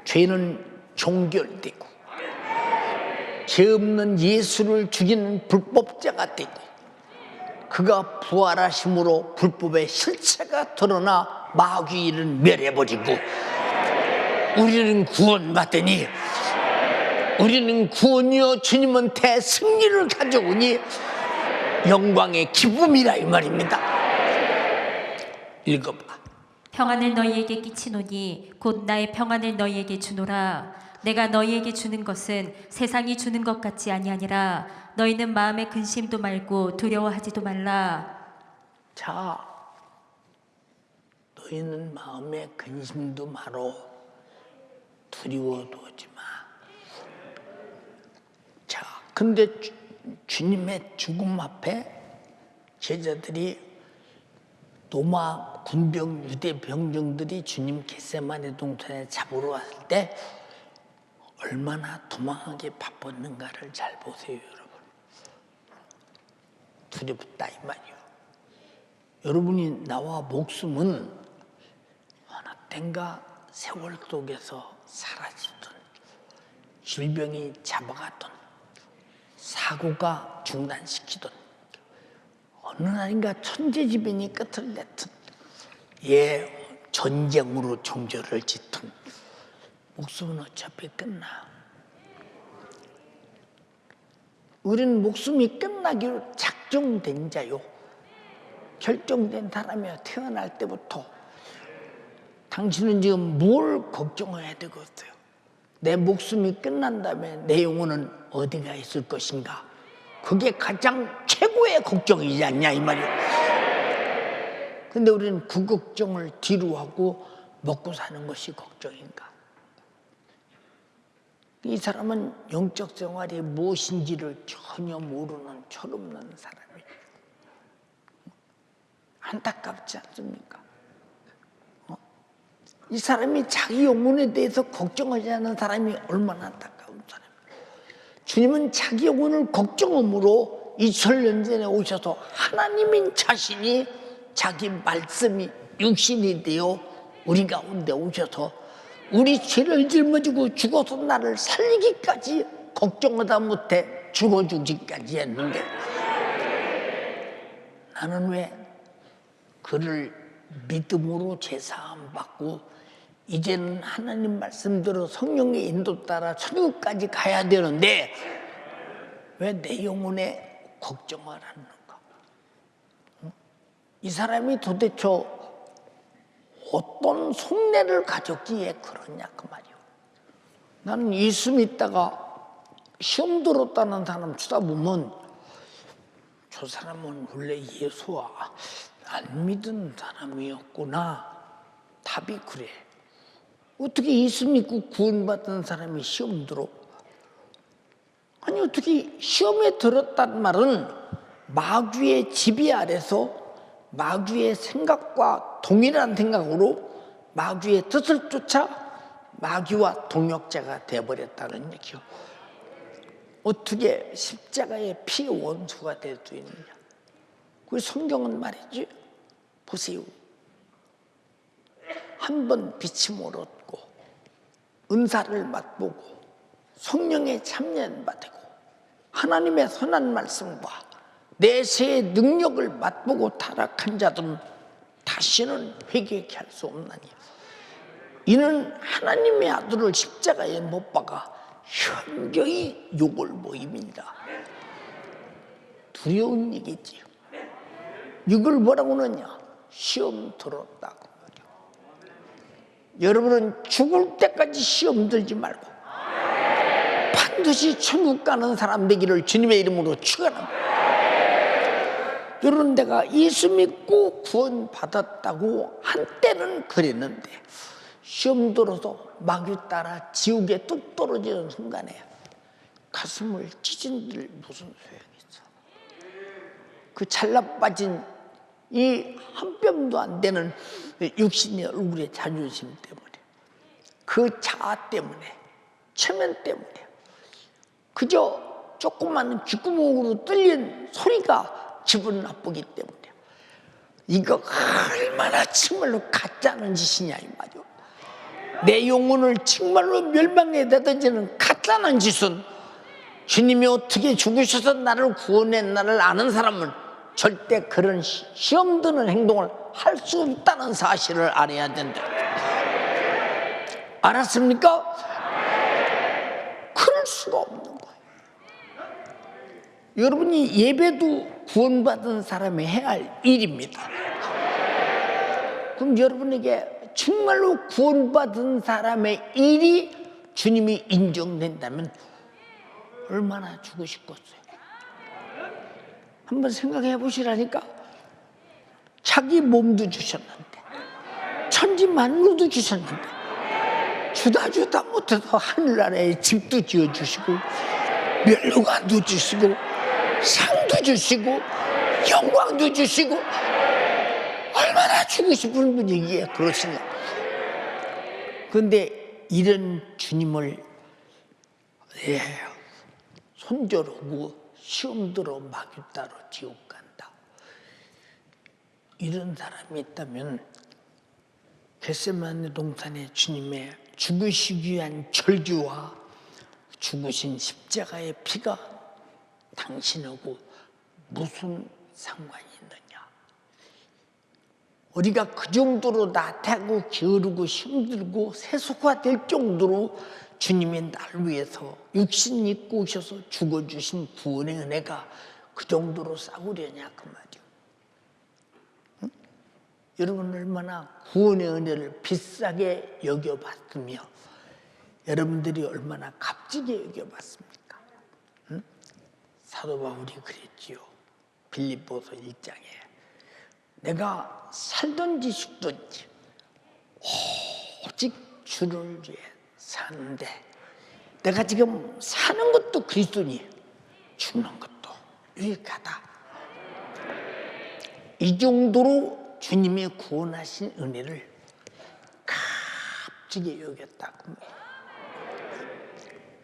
Speaker 1: 죄는 종결되고 죄 없는 예수를 죽이는 불법자가 되고 그가 부활하심으로 불법의 실체가 드러나 마귀를 멸해버리고 우리는 구원받으니 우리는 구원이요 주님은 대승리를 가져오니 영광의 기쁨이라 이 말입니다. 읽어봐.
Speaker 2: 평안을 너희에게 끼치노니 곧 나의 평안을 너희에게 주노라. 내가 너희에게 주는 것은 세상이 주는 것 같이 아니하니라. 너희는 마음에 근심도 말고 두려워하지도 말라.
Speaker 1: 자, 너희는 마음에 근심도 말어 두려워도 하지 마. 자, 근데 주님의 죽음 앞에 제자들이 로마 군병 유대 병정들이 주님 겟세마네 동산에 잡으러 왔을 때 얼마나 도망하기 바빴는가를 잘 보세요, 여러분. 두렵다 이 말이요. 여러분이 나와 목숨은 어느 땐가 세월 속에서 사라지던 질병이 잡아갔던 사고가 중단시키던 어느 날인가 천재지변이 끝을 냈던 전쟁으로 종결을 짓던 목숨은 어차피 끝나. 우리는 목숨이 끝나기로 작정된 자요. 결정된 사람이야. 태어날 때부터. 당신은 지금 뭘 걱정해야 되겠어요? 내 목숨이 끝난 다음에 내 영혼은 어디가 있을 것인가? 그게 가장 최고의 걱정이지 않냐 이 말이에요. 근데 우리는 그 걱정을 뒤로 하고 먹고 사는 것이 걱정인가? 이 사람은 영적 생활이 무엇인지를 전혀 모르는 철없는 사람이에요. 안타깝지 않습니까? 이 사람이 자기 영혼에 대해서 걱정하지 않는 사람이 얼마나 안타까운 사람이에요. 주님은 자기 영혼을 걱정함으로 2000년 전에 오셔서 하나님인 자신이 자기 말씀이 육신이 되어 우리 가운데 오셔서 우리 죄를 짊어지고 죽어서 나를 살리기까지 걱정하다 못해 죽어주기까지 했는데 나는 왜 그를 믿음으로 제사함 받고 이제는 하나님 말씀대로 성령의 인도 따라 천국까지 가야 되는데 왜 내 영혼에 걱정을 하는가? 이 사람이 도대체 어떤 속내를 가졌기에 그러냐 그 말이요. 나는 예수 믿다가 시험 들었다는 사람 쳐다보면 저 사람은 원래 예수와 안 믿은 사람이었구나. 답이 그래. 어떻게 예수 믿고 구원받은 사람이 시험 들어? 아니 어떻게 시험에 들었단 말은 마귀의 지배 아래서 마귀의 생각과 동일한 생각으로 마귀의 뜻을 쫓아 마귀와 동역자가 되어버렸다는 얘기요. 어떻게 십자가의 피의 원수가 될 수 있느냐. 그 성경은 말이지. 보세요. 한 번 비침을 얻고 은사를 맛보고 성령의 참여를 받고 하나님의 선한 말씀과 내세의 능력을 맛보고 타락한 자들은 다시는 회개케 할 수 없나니 이는 하나님의 아들을 십자가에 못 박아 현저히 욕을 모임이니라. 두려운 얘기지요. 이걸 뭐라고 하느냐? 시험 들었다고. 여러분은 죽을 때까지 시험 들지 말고 반드시 천국 가는 사람 되기를 주님의 이름으로 축원합니다. 여러분, 내가 예수 믿고 구원 받았다고 한때는 그랬는데 시험 들어서 마귀 따라 지옥에 뚝 떨어지는 순간에 가슴을 찢은들 무슨 소용이 있어? 그 잘라 빠진 이 한 뼘도 안 되는 육신의 얼굴의 자존심 때문에, 그 자아 때문에, 체면 때문에, 그저 조그마한 귓구멍으로 뚫린 소리가 기분 나쁘기 때문에 이거 얼마나 정말로 가짜는 짓이냐 이 말이오. 내 영혼을 정말로 멸망에 내던지는 가짜는 짓은 주님이 어떻게 죽으셔서 나를 구원했나를 아는 사람은 절대 그런 시험 드는 행동을 할 수 없다는 사실을 알아야 된다. 알았습니까? 그럴 수가 없는 거예요. 여러분이 예배도 구원받은 사람이 해야 할 일입니다. 그럼 여러분에게 정말로 구원받은 사람의 일이 주님이 인정된다면 얼마나 주고 싶겠어요? 한번 생각해 보시라니까. 자기 몸도 주셨는데, 천지 만물도 주셨는데, 주다 못해서 하늘나라에 집도 지어주시고, 멸류관도 주시고, 상도 주시고, 영광도 주시고, 얼마나 주고 싶은 분이기에 그러시냐. 그런데 이런 주님을 손절하고 시험 들어 마귀 따로 지옥 간다. 이런 사람이 있다면 겟세마네 동산의 주님의 죽으시기 위한 절규와 죽으신 십자가의 피가 당신하고 무슨 상관이 있느냐. 우리가 그 정도로 나태하고 게으르고 힘들고 세속화될 정도로 주님이 나를 위해서 육신 입고 오셔서 죽어주신 구원의 은혜가 그 정도로 싸구려냐 그 말이요. 응? 여러분 얼마나 구원의 은혜를 비싸게 여겨봤으며 여러분들이 얼마나 값지게 여겨봤습니까? 응? 사도 바울이 그랬지요. 빌립보서 1장에 내가 살든지 죽든지 오직 주를 위해 사는데 내가 지금 사는 것도 그리스도니 죽는 것도 유익하다. 이 정도로 주님이 구원하신 은혜를 값지게 여겼다고.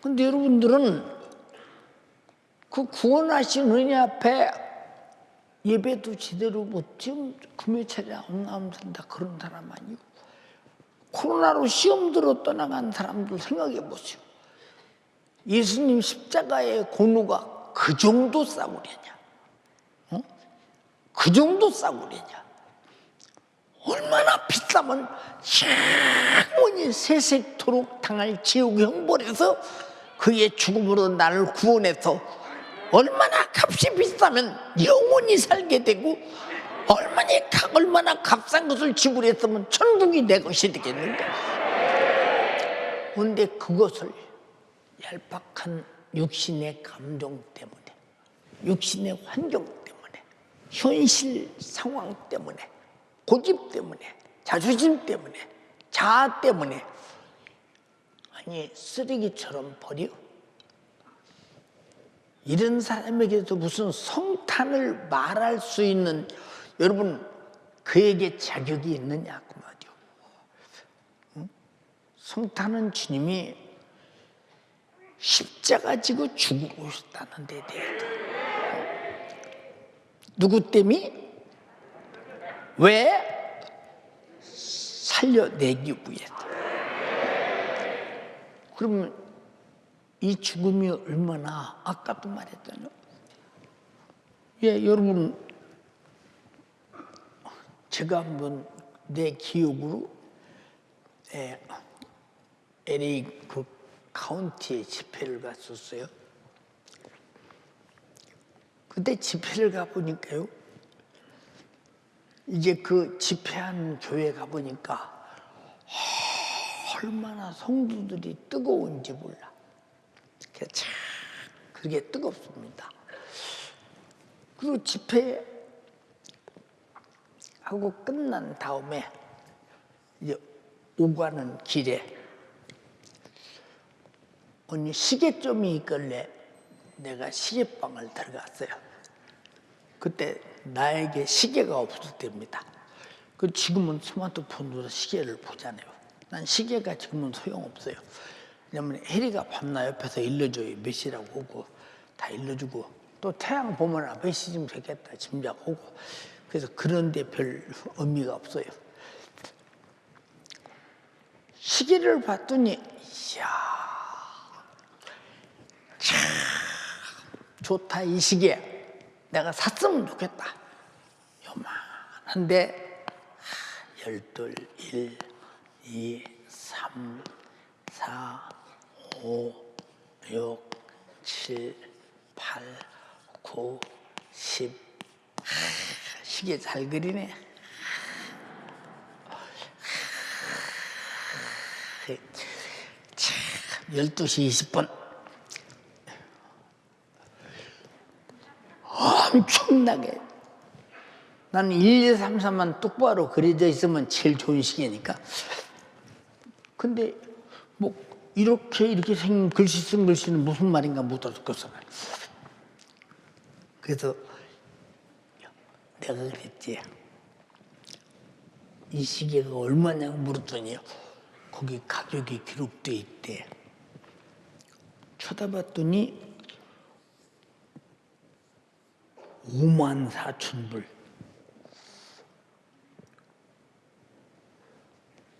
Speaker 1: 그런데 여러분들은 그 구원하신 은혜 앞에 예배도 제대로 못 지금 금요일에 안 나오면 된다 그런 사람 아니고 코로나로 시험 들어 떠나간 사람들 생각해 보시오. 예수님 십자가의 공로가 그 정도 싸구려냐? 그 정도 싸구려냐? 얼마나 비싸면 영원히 세세토록 당할 지옥 형벌에서 그의 죽음으로 나를 구원해서 얼마나 값이 비싸면 영원히 살게 되고 얼마나 값싼 것을 지불했으면 천국이 내 것이 되겠는가? 그런데 그것을 얄팍한 육신의 감정 때문에, 육신의 환경 때문에, 현실 상황 때문에, 고집 때문에, 자존심 때문에, 자아 때문에 아니 쓰레기처럼 버려? 이런 사람에게도 무슨 성탄을 말할 수 있는 여러분 그에게 자격이 있느냐 그 말이요. 응? 성탄은 주님이 십자가 지고 죽고 오셨다는 데 대해서 누구 때문에? 왜? 살려내기 위해서. 그러면 이 죽음이 얼마나 아까도 말했잖아요. 예, 여러분 제가 한번 내 기억으로 LA 그 카운티에 집회를 갔었어요. 그때 집회를 가보니까요. 이제 그 집회한 교회 가보니까 얼마나 성도들이 뜨거운지 몰라. 참 그게 뜨겁습니다. 그리고 집회하고 끝난 다음에 이제 오가는 길에 어느 시계점이 있길래 내가 시계방을 들어갔어요. 그때 나에게 시계가 없을 때입니다. 그 지금은 스마트폰으로 시계를 보잖아요. 난 시계가 지금은 소용없어요. 왜냐면 해리가 밤낮 옆에서 일러줘요. 몇 시라고 오고 다 일러주고 또 태양 보면 몇 시쯤 되겠다 짐작하고 그래서 그런데 별 의미가 없어요. 시계를 봤더니 이야 참 좋다 이 시계 내가 샀으면 좋겠다. 요만한데 12, 1, 2, 3, 4, 5, 6, 7, 8, 9, 10 시계 잘 그리네. 12시 20분 엄청나게 나는 1, 2, 3, 4만 똑바로 그려져 있으면 제일 좋은 시계니까. 근데 뭐 이렇게 생긴 글씨 쓴 글씨는 무슨 말인가 못 알아듣겠어. 그래서 내가 그랬지. 이 시계가 얼마냐고 물었더니 거기 가격이 기록돼 있대. 쳐다봤더니 54,000불.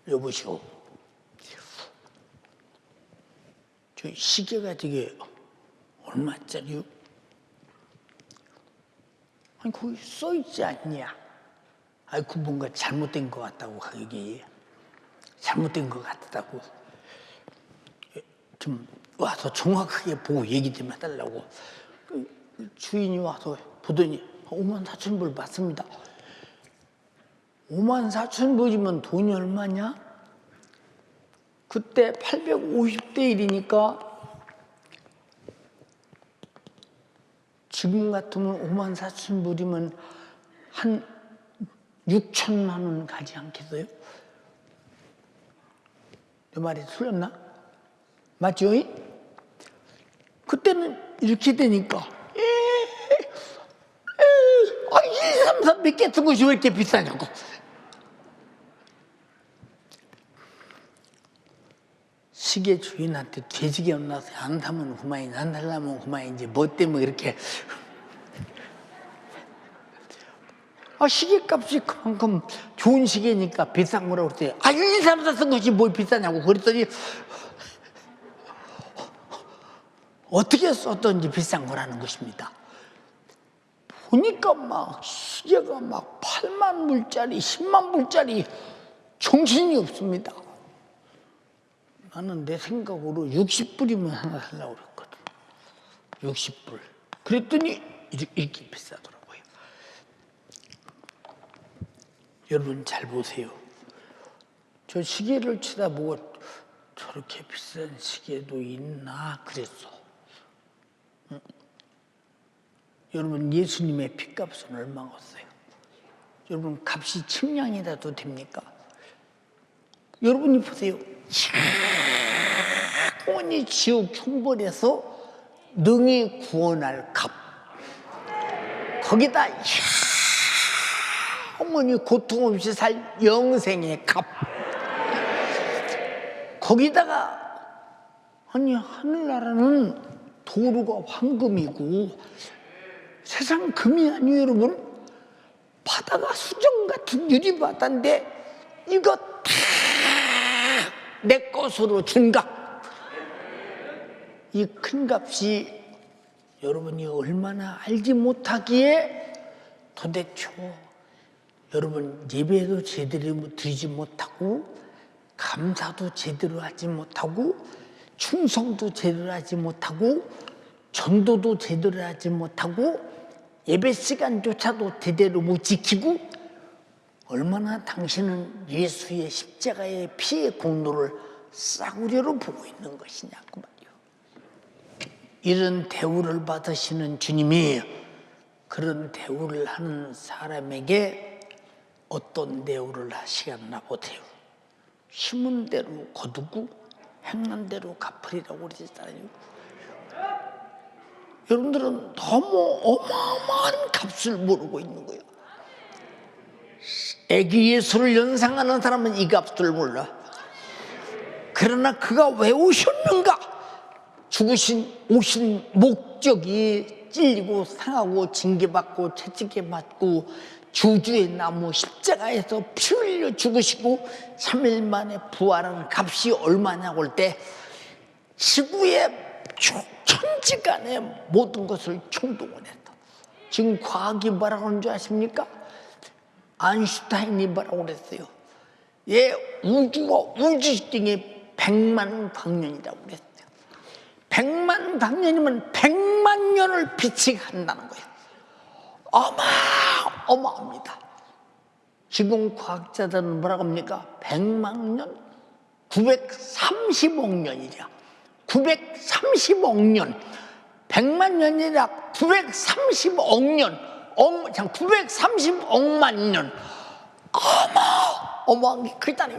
Speaker 1: 여보시오. 저 시계가 저게 얼마짜리요? 아니 거기 써있지 않냐? 아니 그 뭔가 잘못된 것 같다고 가격이 잘못된 것 같다고 좀 와서 정확하게 보고 얘기 좀 해달라고 그 주인이 와서 보더니 54,000불 맞습니다. 54,000불이면 돈이 얼마냐? 그때 850대 1이니까 지금 같으면 54,000불이면 한 6천만 원 가지 않겠어요? 내 말이 틀렸나? 맞죠? 그때는 이렇게 되니까 1, 3, 4 몇 개 쓴 것이 왜 이렇게 비싸냐고. 시계 주인한테 돼지게 혼나서 안 사면 그만이지 안 살려면 그만이지 뭐 때문에 그렇게 시계값이 그만큼 좋은 시계니까 비싼 거라고 그랬더니 아, 이 사람들 쓴 것이 뭘 비싸냐고 그랬더니 어떻게 썼든지 비싼 거라는 것입니다. 보니까 막 시계가 막 8만 불짜리 10만 불짜리 정신이 없습니다. 나는 내 생각으로 60불이면 하나 살려고 그랬거든. 60불. 그랬더니 이렇게 비싸더라고요. 여러분 잘 보세요. 저 시계를 쳐다보고 저렇게 비싼 시계도 있나 그랬어. 응? 여러분 예수님의 핏값은 얼마겠어요? 여러분 값이 침량이라도 됩니까? 여러분이 보세요. 영원히 지옥 형벌에서 능히 구원할 값. 거기다 영원히 고통 없이 살 영생의 값. 거기다가 아니 하늘나라는 도루가 황금이고 세상 금이 아니에요 여러분. 바다가 수정 같은 유리바다인데 이거 다 내 것으로 준 값. 이 큰 값이 여러분이 얼마나 알지 못하기에 도대체 여러분 예배도 제대로 드리지 못하고 감사도 제대로 하지 못하고 충성도 제대로 하지 못하고 전도도 제대로 하지 못하고 예배 시간조차도 제대로 못 지키고 얼마나 당신은 예수의 십자가의 피의 공로를 싸구려로 보고 있는 것이냐고 말이요. 이런 대우를 받으시는 주님이 그런 대우를 하는 사람에게 어떤 대우를 하시겠나 보세요. 심은 대로 거두고 행한 대로 갚으리라고 그러잖아요. 여러분들은 너무 어마어마한 값을 모르고 있는 거예요. 애기 예수를 연상하는 사람은 이 값을 몰라. 그러나 그가 왜 오셨는가? 오신 목적이 찔리고 상하고 징계받고 채찍에맞고 주주의 나무 십자가에서 피 흘려 죽으시고 3일 만에 부활한 값이 얼마냐고 할 때 지구의 천지간의 모든 것을 총동원했다. 지금 과학이 뭐라고 하는 줄 아십니까? 아인슈타인이 뭐라고 그랬어요? 우주가 우주시경이 100만 광년이라고 그랬어요. 100만 광년이면 100만 년을 빛이 한다는 거예요. 어마어마합니다. 지금 과학자들은 뭐라고 합니까? 100만 년? 930억 년이랴. 930억 년. 100만 년이라 930억 년. 930억만 년. 어마어마하게 크다니.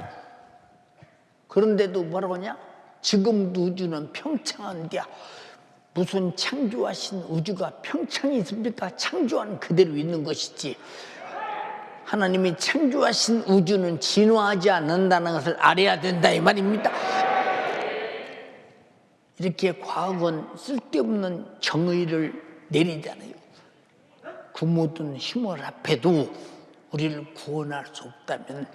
Speaker 1: 그런데도 뭐라고 하냐? 지금 우주는 평창한 게 무슨 창조하신 우주가 평창이 있습니까? 창조한 그대로 있는 것이지. 하나님이 창조하신 우주는 진화하지 않는다는 것을 알아야 된다 이 말입니다. 이렇게 과학은 쓸데없는 정의를 내리잖아요. 그 모든 힘을 합해도 우리를 구원할 수 없다면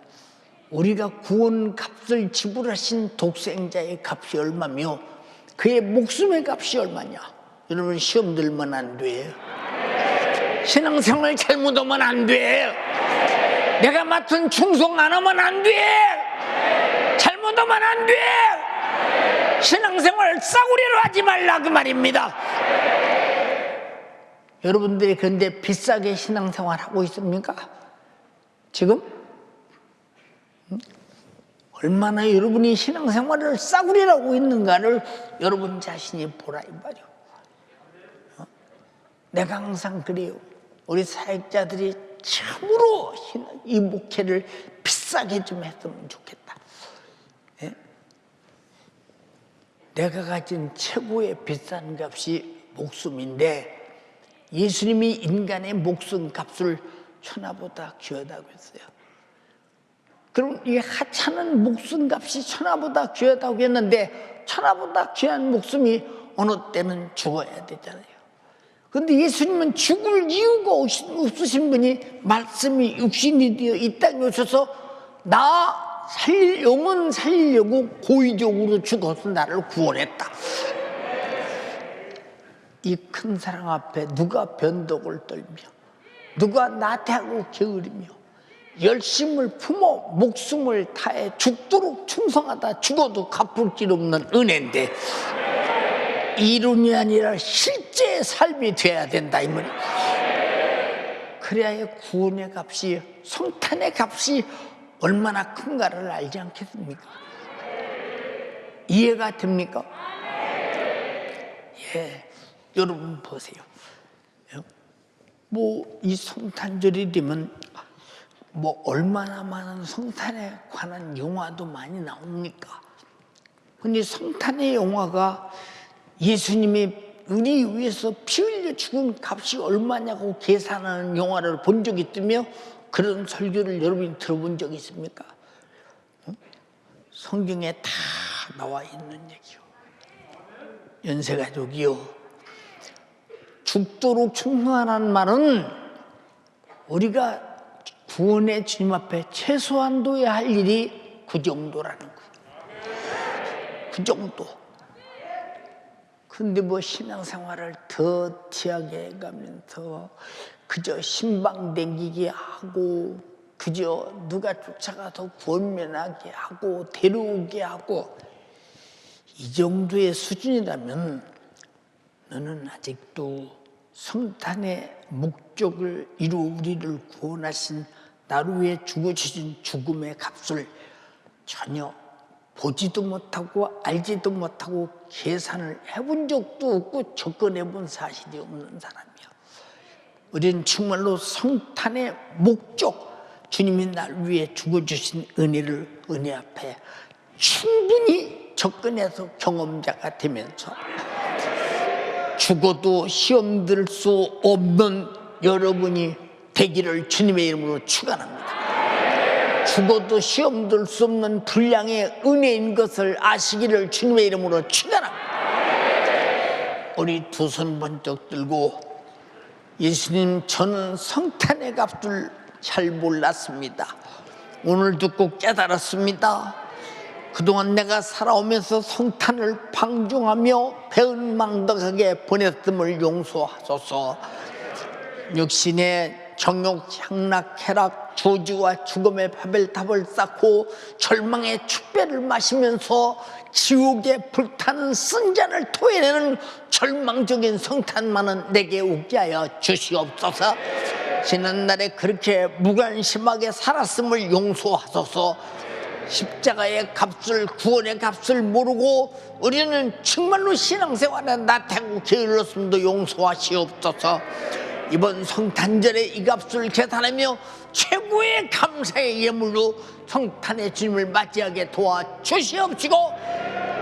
Speaker 1: 우리가 구원 값을 지불하신 독생자의 값이 얼마며 그의 목숨의 값이 얼마냐. 여러분 시험 들면 안 돼. 신앙생활 잘못하면 안 돼. 내가 맡은 충성 안 하면 안 돼. 잘못하면 안 돼. 신앙생활 싸구려로 하지 말라 그 말입니다. 여러분들이 그런데 비싸게 신앙생활 하고 있습니까? 지금? 얼마나 여러분이 신앙생활을 싸구려로 하고 있는가를 여러분 자신이 보라 이 말이요. 내가 항상 그래요. 우리 사역자들이 참으로 이 목회를 비싸게 좀 했으면 좋겠다. 예? 내가 가진 최고의 비싼 값이 목숨인데 예수님이 인간의 목숨 값을 천하보다 귀하다고 했어요. 그럼 이 하찮은 목숨 값이 천하보다 귀하다고 했는데 천하보다 귀한 목숨이 어느 때는 죽어야 되잖아요. 그런데 예수님은 죽을 이유가 없으신 분이 말씀이 육신이 되어 이 땅에 오셔서 나 살릴, 영혼 살리려고 고의적으로 죽어서 나를 구원했다. 이 큰 사랑 앞에 누가 변덕을 떨며 누가 나태하고 게으르며 열심을 품어 목숨을 다해 죽도록 충성하다 죽어도 갚을 길 없는 은혜인데 이론이 아니라 실제의 삶이 돼야 된다 이 말이에요. 그래야 구원의 값이, 성탄의 값이 얼마나 큰가를 알지 않겠습니까? 이해가 됩니까? 예, 여러분 보세요. 뭐 이 성탄절이 되면 뭐 얼마나 많은 성탄에 관한 영화도 많이 나옵니까? 근데 성탄의 영화가 예수님이 우리 위해서 피 흘려 죽은 값이 얼마냐고 계산하는 영화를 본 적이 있으며 그런 설교를 여러분이 들어본 적이 있습니까? 성경에 다 나와 있는 얘기요. 연세가족이요, 죽도록 충성하라는 말은 우리가 구원의 주님 앞에 최소한도의 할 일이 그 정도라는 거예요. 그 정도. 근데 뭐 신앙생활을 더티하게 해가면서 그저 신방 댕기게 하고 그저 누가 쫓아가서 권면하게 하고 데려오게 하고 이 정도의 수준이라면 너는 아직도 성탄의 목적을 이루 우리를 구원하신 나를 위해 죽어주신 죽음의 값을 전혀 보지도 못하고 알지도 못하고 계산을 해본 적도 없고 접근해본 사실이 없는 사람이야. 우리는 정말로 성탄의 목적, 주님이 날 위해 죽어주신 은혜를 은혜 앞에 충분히 접근해서 경험자가 되면서 죽어도 시험 들 수 없는 여러분이 되기를 주님의 이름으로 축원합니다. 죽어도 시험 들 수 없는 분량의 은혜인 것을 아시기를 주님의 이름으로 축원합니다. 우리 두 손 번쩍 들고 예수님, 저는 성탄의 값을 잘 몰랐습니다. 오늘 듣고 깨달았습니다. 그동안 내가 살아오면서 성탄을 방종하며 배은망덕하게 보냈음을 용서하소서. 육신의 정욕, 향락, 쾌락, 저주와 죽음의 바벨탑을 쌓고 절망의 축배를 마시면서 지옥에 불타는 쓴잔을 토해내는 절망적인 성탄만은 내게 웃게 하여 주시옵소서. 지난날에 그렇게 무관심하게 살았음을 용서하소서. 십자가의 값을, 구원의 값을 모르고 우리는 정말로 신앙생활에 나태하고 게을렀음도 용서하시옵소서. 이번 성탄절에 이 값을 계산하며 최고의 감사의 예물로 성탄의 주님을 맞이하게 도와주시옵시고,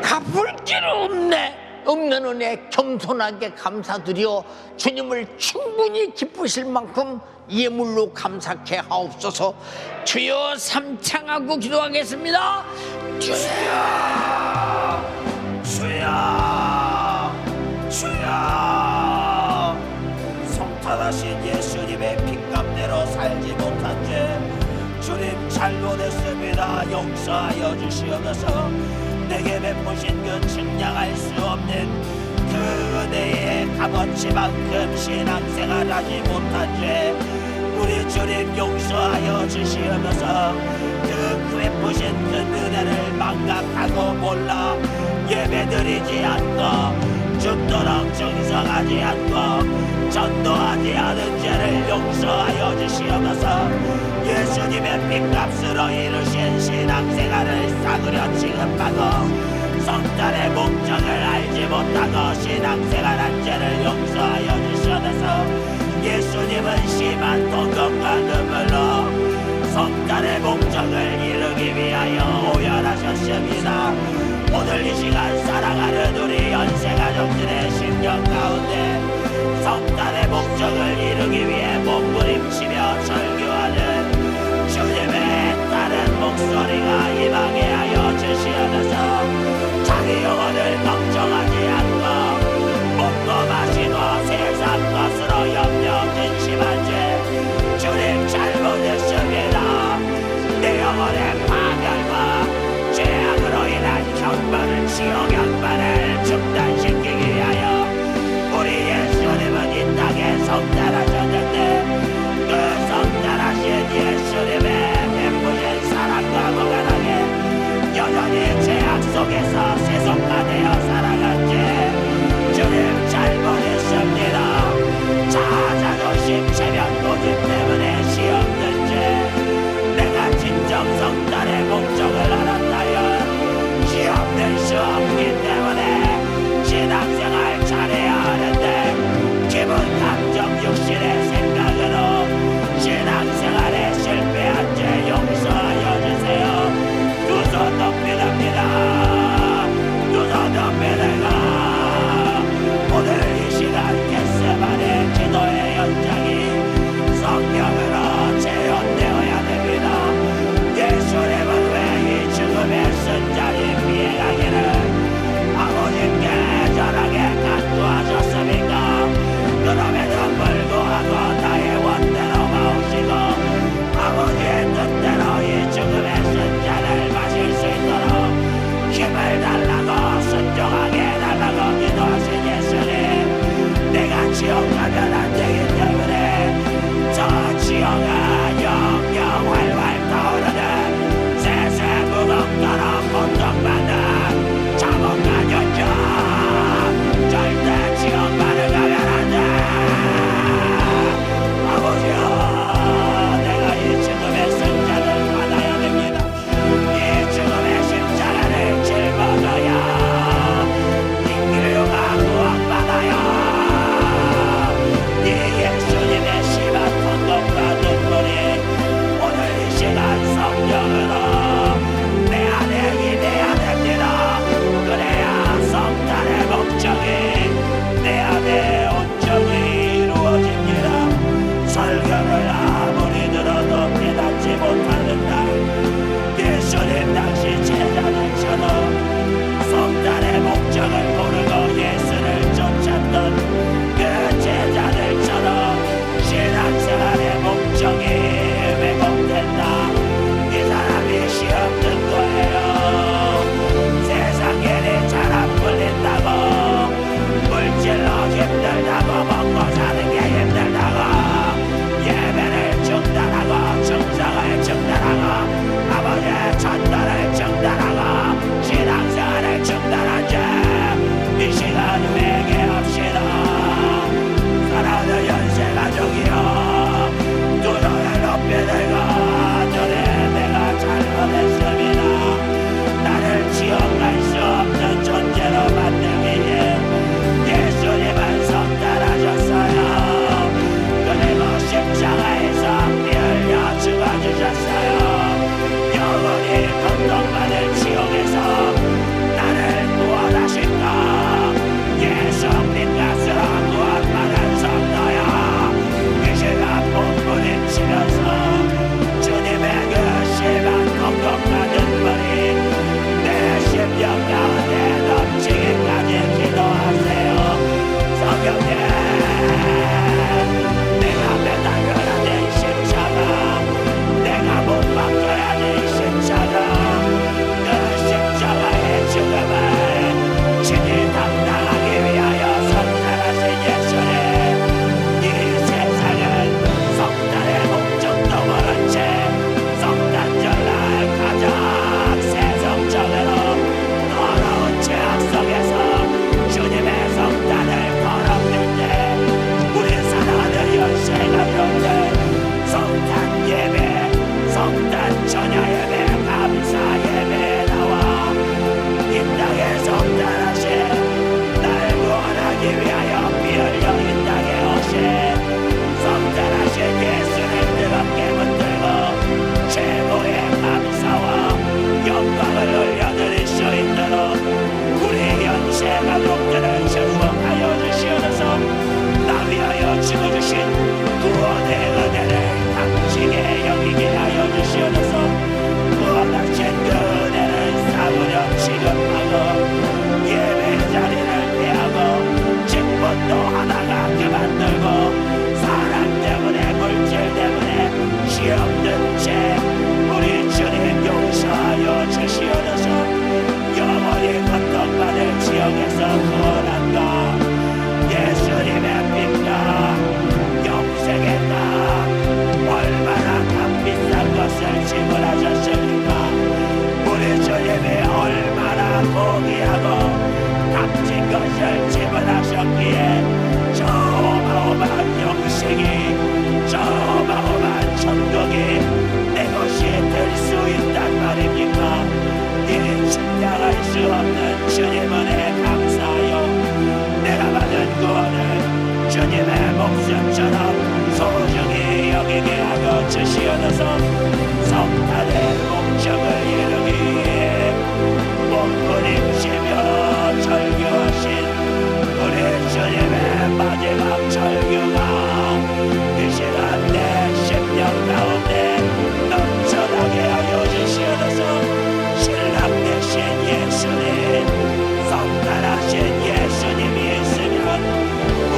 Speaker 1: 갚을 길 없는 은혜 겸손하게 감사드려 주님을 충분히 기쁘실 만큼 예물로 감사케 하옵소서. 주여, 삼창하고 기도하겠습니다. 주여, 주여, 주여. 성탄하신 예수님의 핏값대로 살지 못한 죄 주님 잘못했습니다. 용서하여 주시옵소서. 내게 베푸신 그 측량할 수 없는 그 은혜의 값어치만큼 신앙생활하지 못한 죄 우리 주님 용서하여 주시옵소서. 그 베푸신 그 은혜를 망각하고 몰라 예배드리지 않고 죽도록 충성하지 않고 전도하지 않은 죄를 용서하여 주시옵소서. 예수님의 핏값으로 이루신 신앙생활을 싸구려 취급하고 성탄의 목적을 알지 못하고 신앙생활한 죄를 용서하여 주시옵소서. 예수님은 심한 통곡과 눈물로 성탄의 목적을 이루기 위하여 오열하셨습니다. 오늘 이 시간 사랑하는 우리 연세가족들의 심령 가운데 성탄의 목적을 이루기 위해 몸부림치며 절규하는 주님의 다른 목소리가 임하게 하여 주시옵소서. 자기 영혼을 걱정하지 않고 먹고 마시고 세상과 속에서 세속화되어 살아갔지. 주님 잘못했습니다. 자존심 체면 고집 때문에 시험든지 내가 진정 성탄의 목적을 알았다면 시험될 수 없기 때문에 신앙생활 잘해야 하는데 기분 감정 육신의 생각으로 신앙생활에 실패한 죄 용서하여 주세요. 두 손 높이 듭니다. 두 손 높이 들고 오늘 이 시간 겟세마네 기도의 현장이 성령으로 재현되어야 됩니다. 예수님은 왜 이 죽음의 순자리 피해가기를 아버님께 전하게 간구하셨습니까? 그럼에도 불구하고 나의 원대로 마오시고 아버지의 뜻대로 이 죽음의 순잔을 마실 수 있도록 힘을 달라고 순종하게 해달라고 기도하신 예수님, 내가 지옥 가면 안 되기 때문에 저 지옥은 영영 활활 타오르는 세세 무겁도록 고통받는 자복한 현장, 절대 지옥만을 가면 안 돼. 아버지여, 내가 이 죽음의 승자를 받아야 됩니다. 이 죽음의 십자가를 짊어져야 인류가 구원받아요. 이 예수님의 심한 고통과 눈물이 오늘 이 시간 성령으로 내 안에 임해야 됩니다. 그래야 성탄의 목적이 내 안에 온전히 이루어집니다. 설교를 아무리 들어도 깨닫지 못하는 날, 예수님 당시 제자들처럼 성탄의 목적을 모르고 예수를 쫓았던 그 제자들처럼 신앙생활의 목적이 왜곡된다. 이 사람이 시험 든 거예요. 세상 일이 잘 안 풀린다고, 물질로 힘들다고, 먹고 사는 게 힘들다고 예배를 중단하고 충성을 중단하고 아버지의 전도를 중단하고 신앙생활을 중단한 죄, 이 시간 회개합시다. 사랑하는 연세 가족이여, 두 손을 높이 들고 주님, 내가 잘못했습니다. 나를 지옥 갈 수 없는 존재로 만들기 위해 예수님은 성탄하셨어요. 그리고 십자가에서 피 흘려 죽어주셨어요. 영원히 고통받을 지옥에서 나를 구원하신다. 예수님 것으로 구원받은 성도야, 이 시간 몸부림치면서 주님의 그 심한 고통과 눈물이 내 심령 가운데 넘치기까지 기도하세요. 성령님, 내가 매달려야 될 십자가, 내가 못 박혀야 될 십자가, 그 십자가의 죽음을 친히 담당하기 위하여 성탄하신 예수님, 이 세상은 성탄의 목적도 모른 채 성탄절날 가장 세속적으로 더러운 죄악 속에서 주님의 성탄을 걸어낼 때 우리 사랑하는 연세 가족들, 성탄 예배, 성탄 저녁 예배, 감사 예배에 나와 이 땅에 성탄하신 날 구원하기 위하여 피 흘려 이 땅에 오신 성탄하신 예수를 뜨겁게 붙들고 최고의 감사와 영광을 올려드릴 수 있도록 우리 연세 가족들을 축복하여 주시옵소서. 나 위하여 죽어주신 구원의 은혜를 당신에 여기게 하여 주시옵소서. 구원하신 그 은혜를 사무려 취급하고 예배 자리를 피하고 직분도 하다가 그만두고 사람 때문에 물질 때문에 시험든 채 우리 주님 용서하여 주시옵소서. 영원히 고통받을 지옥에서 구원한다. 예수님의 빛과 영생의 땅, 얼마나 값비싼 것을 지불하셨습니까? 우리 주님이 얼마나 포기하고 값진 것을 지불하셨기에 저 어마어마한 영생이, 저 어마어마한 천국이 내 것이 될 수 있단 말입니까? 이 측량할 수 없는 주님 은혜 감사하여 내가 받은 구원을 주님의 목숨처럼 소중히 여기게 하여 주시옵소서. 성탄의 목적을 이루기 위해 몸부림치며 절규하신 우리 주님의 마지막 절규가 이 시간 내 심령 가운데 넘쳐나게 하여 주시옵소서. 신랑 되신 예수님, 성탄하신 예수님이 있으면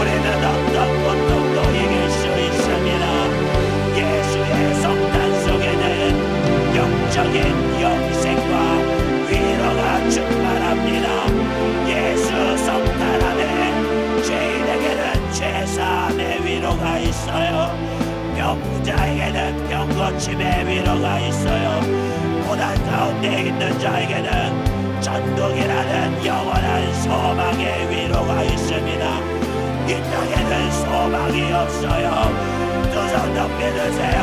Speaker 1: 우리는 어떤 고통도 이길 수 있습니다. 예수의 성탄 속에는 영적인 영생과 위로가 충만합니다. 예수 성탄 안에 죄인에게는 죄사함의 위로가 있어요. 병자에게는 병고침의 위로가 있어요. 고난 가운데 있는 자에게는 천국이라는 영원한 소망의 위로가 있습니다. 이 땅에는 소망이 없어요. 두 손 높이 드세요.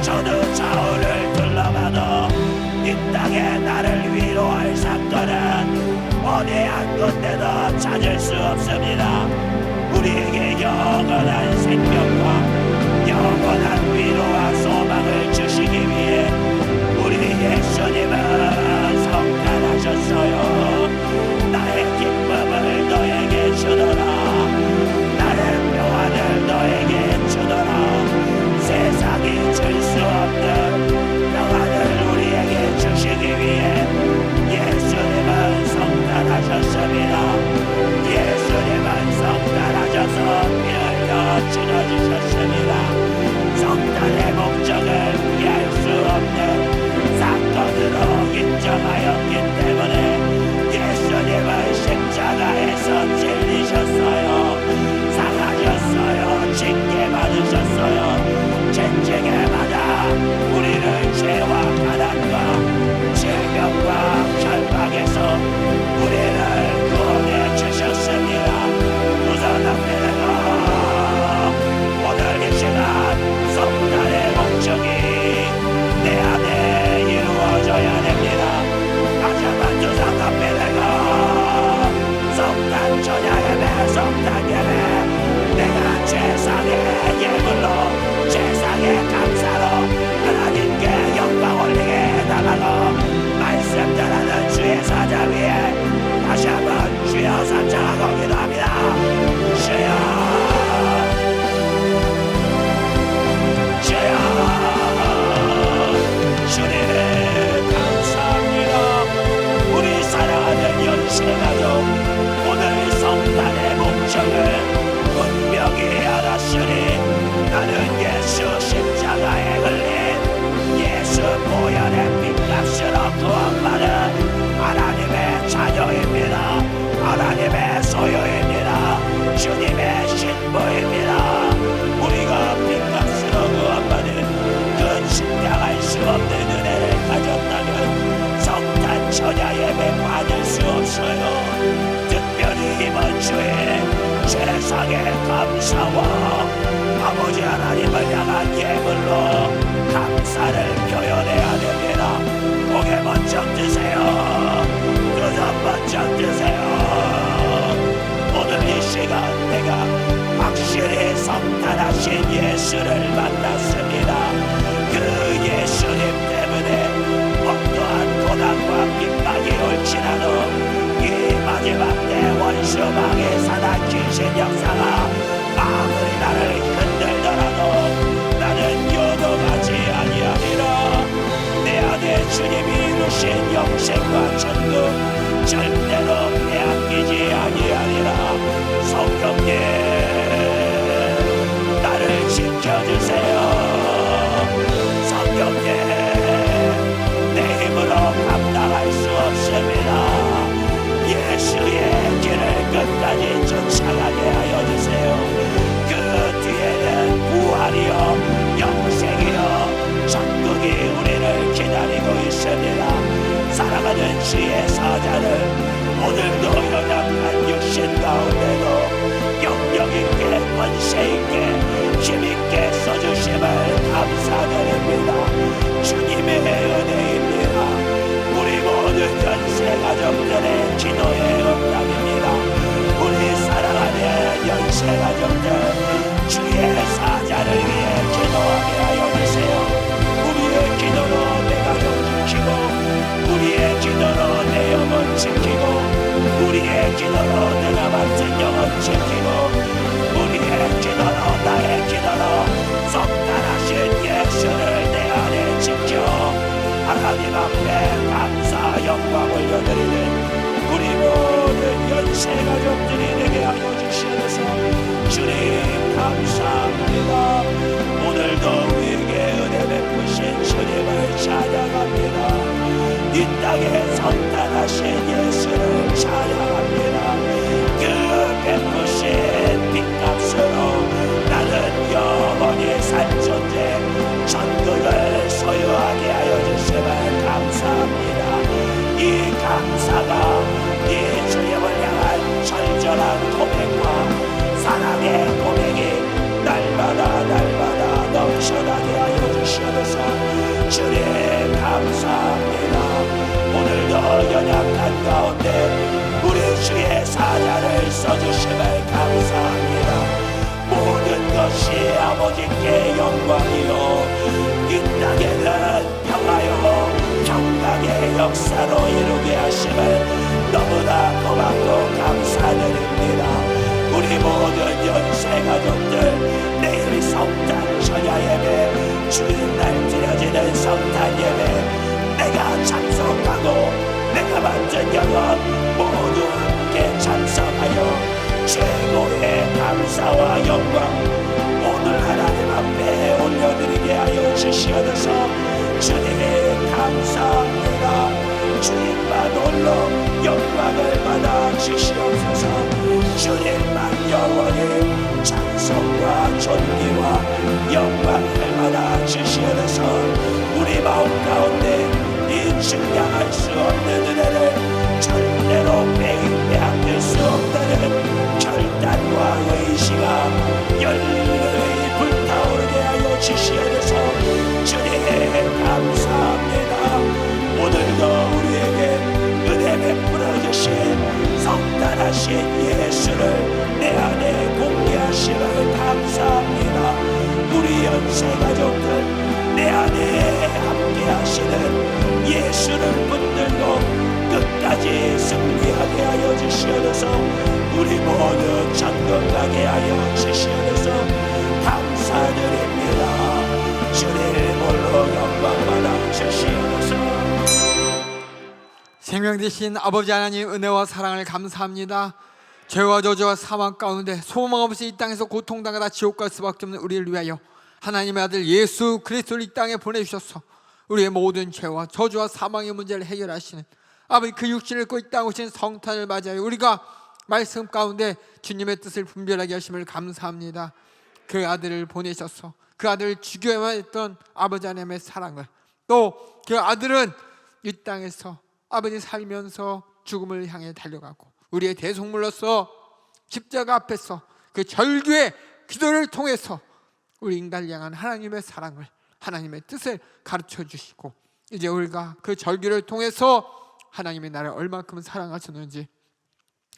Speaker 1: 저도 좌우를 둘러봐도 이 땅에 나를 위로할 사건은 어디 한 군데도 찾을 수 없습니다. 우리에게 영원한 생명과 영원한 위로와 소망을 주시기 위해 우리 예수님은 성탄하셨어요. 나의 기쁨을 너에게 주노라, 나의 평안을 너에게 주노라. 세상이 줄 수 없는 평안을 우리에게 주시기 위해 예수님은 성탄하셨습니다. 예수님은 성탄하셔서 피 흘려 찢어주셨습니다. 성탄의 목적을 피할 수 없는 사건으로 인정하였기 때문에 예수님은 십자가에서 찔리셨어요. 상하셨어요. 징계받으셨어요. 전쟁에 받아 우리를 죄와 가난과 질병과 결박에서 우리를 구원해 주셨습니다. 우선합니다. 오늘 이 시간 성탄의 목적이 내 안에 이루어져야 됩니다. 다시 한번 주상합니다. 성탄 저녁 예배, 성탄 예배, 내가 제상의 예물로, 제상의 감사로 하나님께 영광 올리게 해달라고 말씀 전하는 주의 사자 위에 다시 한번 주여 삼창하고 기도합니다. 주여, 주여, 주님 감사합니다. 우리 사랑하는 연신가족, 오늘 성탄의 목적을 분명히 알았으니 나는 예수 십자가에 흘린 예수 보혈의 핏값으로 구원받은 하나님의 자녀입니다. 하나님의 소유입니다. 주님의 신부입니다. 우리가 핏값으로 구원받은 그 측량할 수 없는 은혜를 가졌다면 성탄 천야 예배 받을 수 없어요. 특별히 이번 주에 세상의 감사와 아버지 하나님을 향한 예물로 감사를 표현해야 됩니다. 고개 번쩍 드세요. 두 손 번쩍 드세요. 오늘 이 시간 내가 확실히 성탄하신 예수를 만났습니다. 그 예수님 때문에 어떠한 고난과 핍박이 올지라도 이 마지막 때 원수 망의 사단 귀신 역사가 아무리 나를 흔들더라도 나는 요동하지 아니하리라. 내 안에 주님이 이루신 영생과 천국 절대로 빼앗기지 아니하리라. 성령님 나를 지켜주세요. 성령님 내 힘으로 감당할 수 없습니다. 예수의 길을 끝까지 쫓아가게 하여 주세요. 그 뒤에는 부활이요 영생이요 천국이 우리를 기다리고 있습니다. 사랑하는 주의 주의 사자를 오늘도 연약한 육신 가운데도 영역있게 권세있게 힘있게 써주심을 감사드립니다. 주님의 은혜입니다. 우리 모든 연세 가족들의 기도의 응답입니다. 우리 사랑하는 연세 가족들 주의 사자를 위해 기도하게 하여 주세요. 우리의 기도로 내 가족 지키고 우리의 기도로 내 영혼 지키고 우리의 기도로 내가 맡은 영혼 지키고 우리의 기도로 나의 기도로 성탄하신 예수를 내 안에 지켜 하나님 앞에 감사 영광 올려드리는 우리 모든 연세 가족들이 되게 하여 주시옵소서. 주님 감사합니다. 오늘도 우리에게 은혜 베푸신 주님을 찬양합니다. 이 땅에 성탄하신 예수를 찬양합니다. 그 베푸신 빚값으로 나는 영원히 산 존재 천국을 소유하게 하여 주심을 감사합니다. 이 감사가 이 주님을 향한 절절한 고백과 사랑의 고백이 날마다 넘쳐나게 하여 주시옵소서. 주님 감사합니다. 오늘도 연약한 가운데 우리 주의 사자를 써주심을 감사합니다. 모든 것이 아버지께 영광이요 이 땅에는 평화요 평강의 역사로 이루게 하심을 너무나 고맙고 감사드립니다. 우리 모든 연세 가족들 내일 성탄 전야 예배 주일날 드려지는 성탄 예배 내가 참석하고 내가 맡은 영혼 모두 함께 참석하여 최고의 감사와 영광 오늘 하나님 앞에 올려드리게 하여 주시옵소서. 주님 감사합니다. 주님만 홀로 영광을 받아 주시옵소서. 주님만 영원히 찬송과 존귀와 영광을 받아 주시옵소서. 우리 마음 가운데 이 증량할 수 없는 은혜를 절대로 빼앗길 수 없다는 결단과 의지가 열렬히 불타오르게 하여 주시옵소서. 주님 감사합니다. 오늘도 우리에게 은혜 베풀어 주신 성탄하신 예수를 내 안에 공개하심을 감사합니다. 우리 연세 가족들 내 안에 함께 하시는 예수를 붙들고 끝까지 승리하게 하여 주시옵소서. 우리 모두 천국 가게 하여 주시옵소서. 감사드립니다. 주님 홀로 영광 받아 주시옵소서.
Speaker 3: 생명 되신 아버지 하나님 은혜와 사랑을 감사합니다. 죄와 저주와 사망 가운데 소망 없이 이 땅에서 고통당하다 지옥 갈 수밖에 없는 우리를 위하여 하나님의 아들 예수 그리스도를 이 땅에 보내주셔서 우리의 모든 죄와 저주와 사망의 문제를 해결하시는 아버지 그 육신을 입고 이 땅에 오신 성탄을 맞이하여 우리가 말씀 가운데 주님의 뜻을 분별하게 하심을 감사합니다. 그 아들을 보내셔서 그 아들을 죽여야만 했던 아버지 하나님의 사랑을 또 그 아들은 이 땅에서 아버지 살면서 죽음을 향해 달려가고 우리의 대속물로서 십자가 앞에서 그 절규의 기도를 통해서 우리 인간을 향한 하나님의 사랑을 하나님의 뜻을 가르쳐 주시고 이제 우리가 그 절규를 통해서 하나님의 나를 얼마큼 사랑하셨는지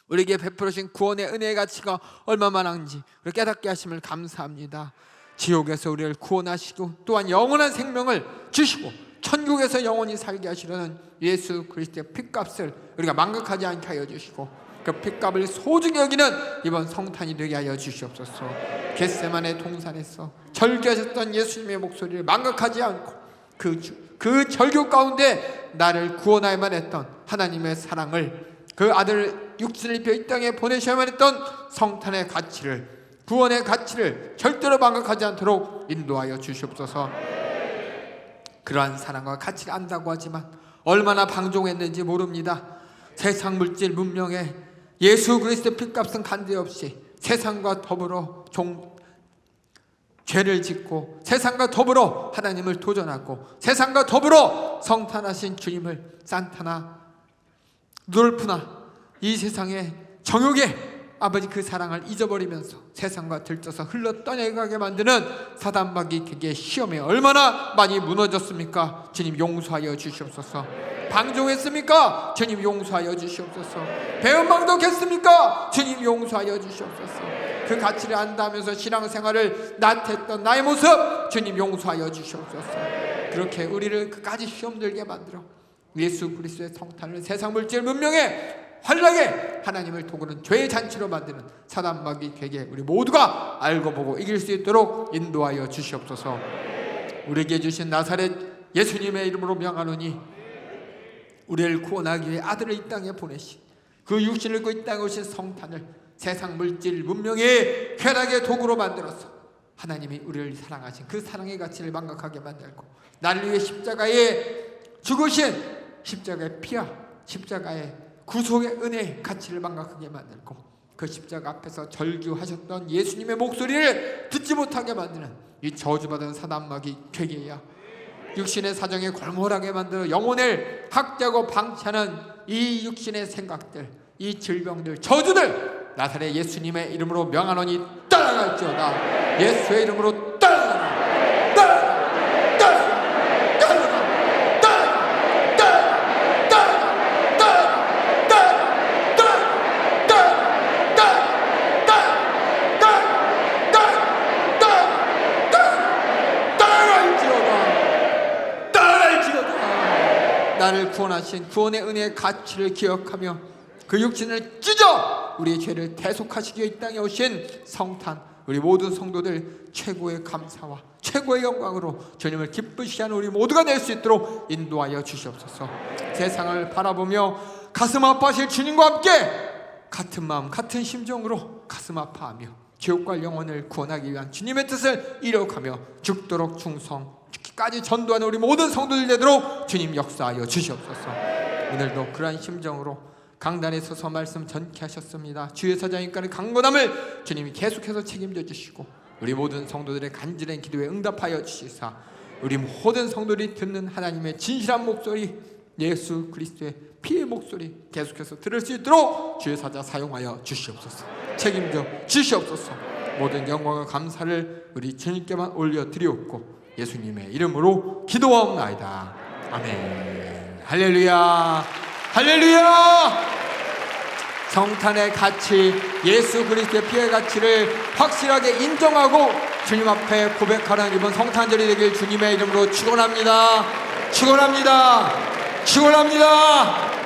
Speaker 3: 우리에게 베풀어 주신 구원의 은혜의 가치가 얼마만한지 우리 깨닫게 하심을 감사합니다. 지옥에서 우리를 구원하시고 또한 영원한 생명을 주시고 천국에서 영원히 살게 하시려는 예수 그리스도의 핏값을 우리가 망각하지 않게 하여 주시고 그 핏값을 소중히 여기는 이번 성탄이 되게 하여 주시옵소서. 겟세마네 동산에서 절규하셨던 예수님의 목소리를 망각하지 않고 그 절규 가운데 나를 구원하여만 했던 하나님의 사랑을 그 아들 육신을 입혀 이 땅에 보내셔야만 했던 성탄의 가치를 구원의 가치를 절대로 망각하지 않도록 인도하여 주시옵소서. 그러한 사랑과 가치를 안다고 하지만 얼마나 방종했는지 모릅니다. 세상 물질 문명에 예수 그리스도의 핏값은 간데없이 세상과 더불어 죄를 짓고 세상과 더불어 하나님을 도전하고 세상과 더불어 성탄하신 주님을 산타나 루돌프나 이 세상의 정욕에 아버지 그 사랑을 잊어버리면서 세상과 들떠서 흘러 떠내가게 만드는 사단마귀 개의 시험에 얼마나 많이 무너졌습니까? 주님 용서하여 주시옵소서. 방종했습니까? 주님 용서하여 주시옵소서. 배은망덕했습니까? 주님 용서하여 주시옵소서. 그 가치를 안다면서 신앙생활을 나태했던 나의 모습 주님 용서하여 주시옵소서. 그렇게 우리를 끝까지 시험들게 만들어 예수 그리스도의 성탄을 세상 물질 문명에 환락에 하나님을 도구는 죄의 잔치로 만드는 사단마귀 괴계 우리 모두가 알고 보고 이길 수 있도록 인도하여 주시옵소서. 우리에게 주신 나사렛 예수님의 이름으로 명하노니 우리를 구원하기 위해 아들을 이 땅에 보내신 그 육신을 입고 이 땅에 오신 성탄을 세상 물질 문명의 쾌락의 도구로 만들어서 하나님이 우리를 사랑하신 그 사랑의 가치를 망각하게 만들고 나를 위해 십자가에 죽으신 십자가의 피와 십자가의 구속의 은혜의 가치를 망각하게 만들고 그 십자가 앞에서 절규하셨던 예수님의 목소리를 듣지 못하게 만드는 이 저주받은 사단마귀 괴계야 육신의 사정에 골몰하게 만들어 영혼을 학대하고 방치하는 이 육신의 생각들 이 질병들 저주들 나사렛 예수님의 이름으로 명하노니 따라갈지어다. 예수의 이름으로 따라가라. 나를 구원하신 구원의 은혜의 가치를 기억하며 그 육신을 찢어 우리의 죄를 대속하시기 위해 이 땅에 오신 성탄 우리 모든 성도들 최고의 감사와 최고의 영광으로 주님을 기쁘시게 하는 우리 모두가 될 수 있도록 인도하여 주시옵소서. 세상을 바라보며 가슴 아파하실 주님과 함께 같은 마음 같은 심정으로 가슴 아파하며 지옥과 영혼을 구원하기 위한 주님의 뜻을 이룩하며 죽도록 충성 까지 전도하는 우리 모든 성도들 되도록 주님 역사하여 주시옵소서. 오늘도 그러한 심정으로 강단에 서서 말씀 전케 하셨습니다. 주의 사자님과의 강건함을 주님이 계속해서 책임져 주시고 우리 모든 성도들의 간절한 기도에 응답하여 주시사 우리 모든 성도들이 듣는 하나님의 진실한 목소리 예수 그리스도의 피의 목소리 계속해서 들을 수 있도록 주의 사자 사용하여 주시옵소서. 책임져 주시옵소서. 모든 영광과 감사를 우리 주님께만 올려드리옵고 예수님의 이름으로 기도하옵나이다. 아멘. 할렐루야. 할렐루야. 성탄의 가치 예수 그리스도의 피의 가치를 확실하게 인정하고 주님 앞에 고백하는 이번 성탄절이 되길 주님의 이름으로 축원합니다. 축원합니다. 축원합니다.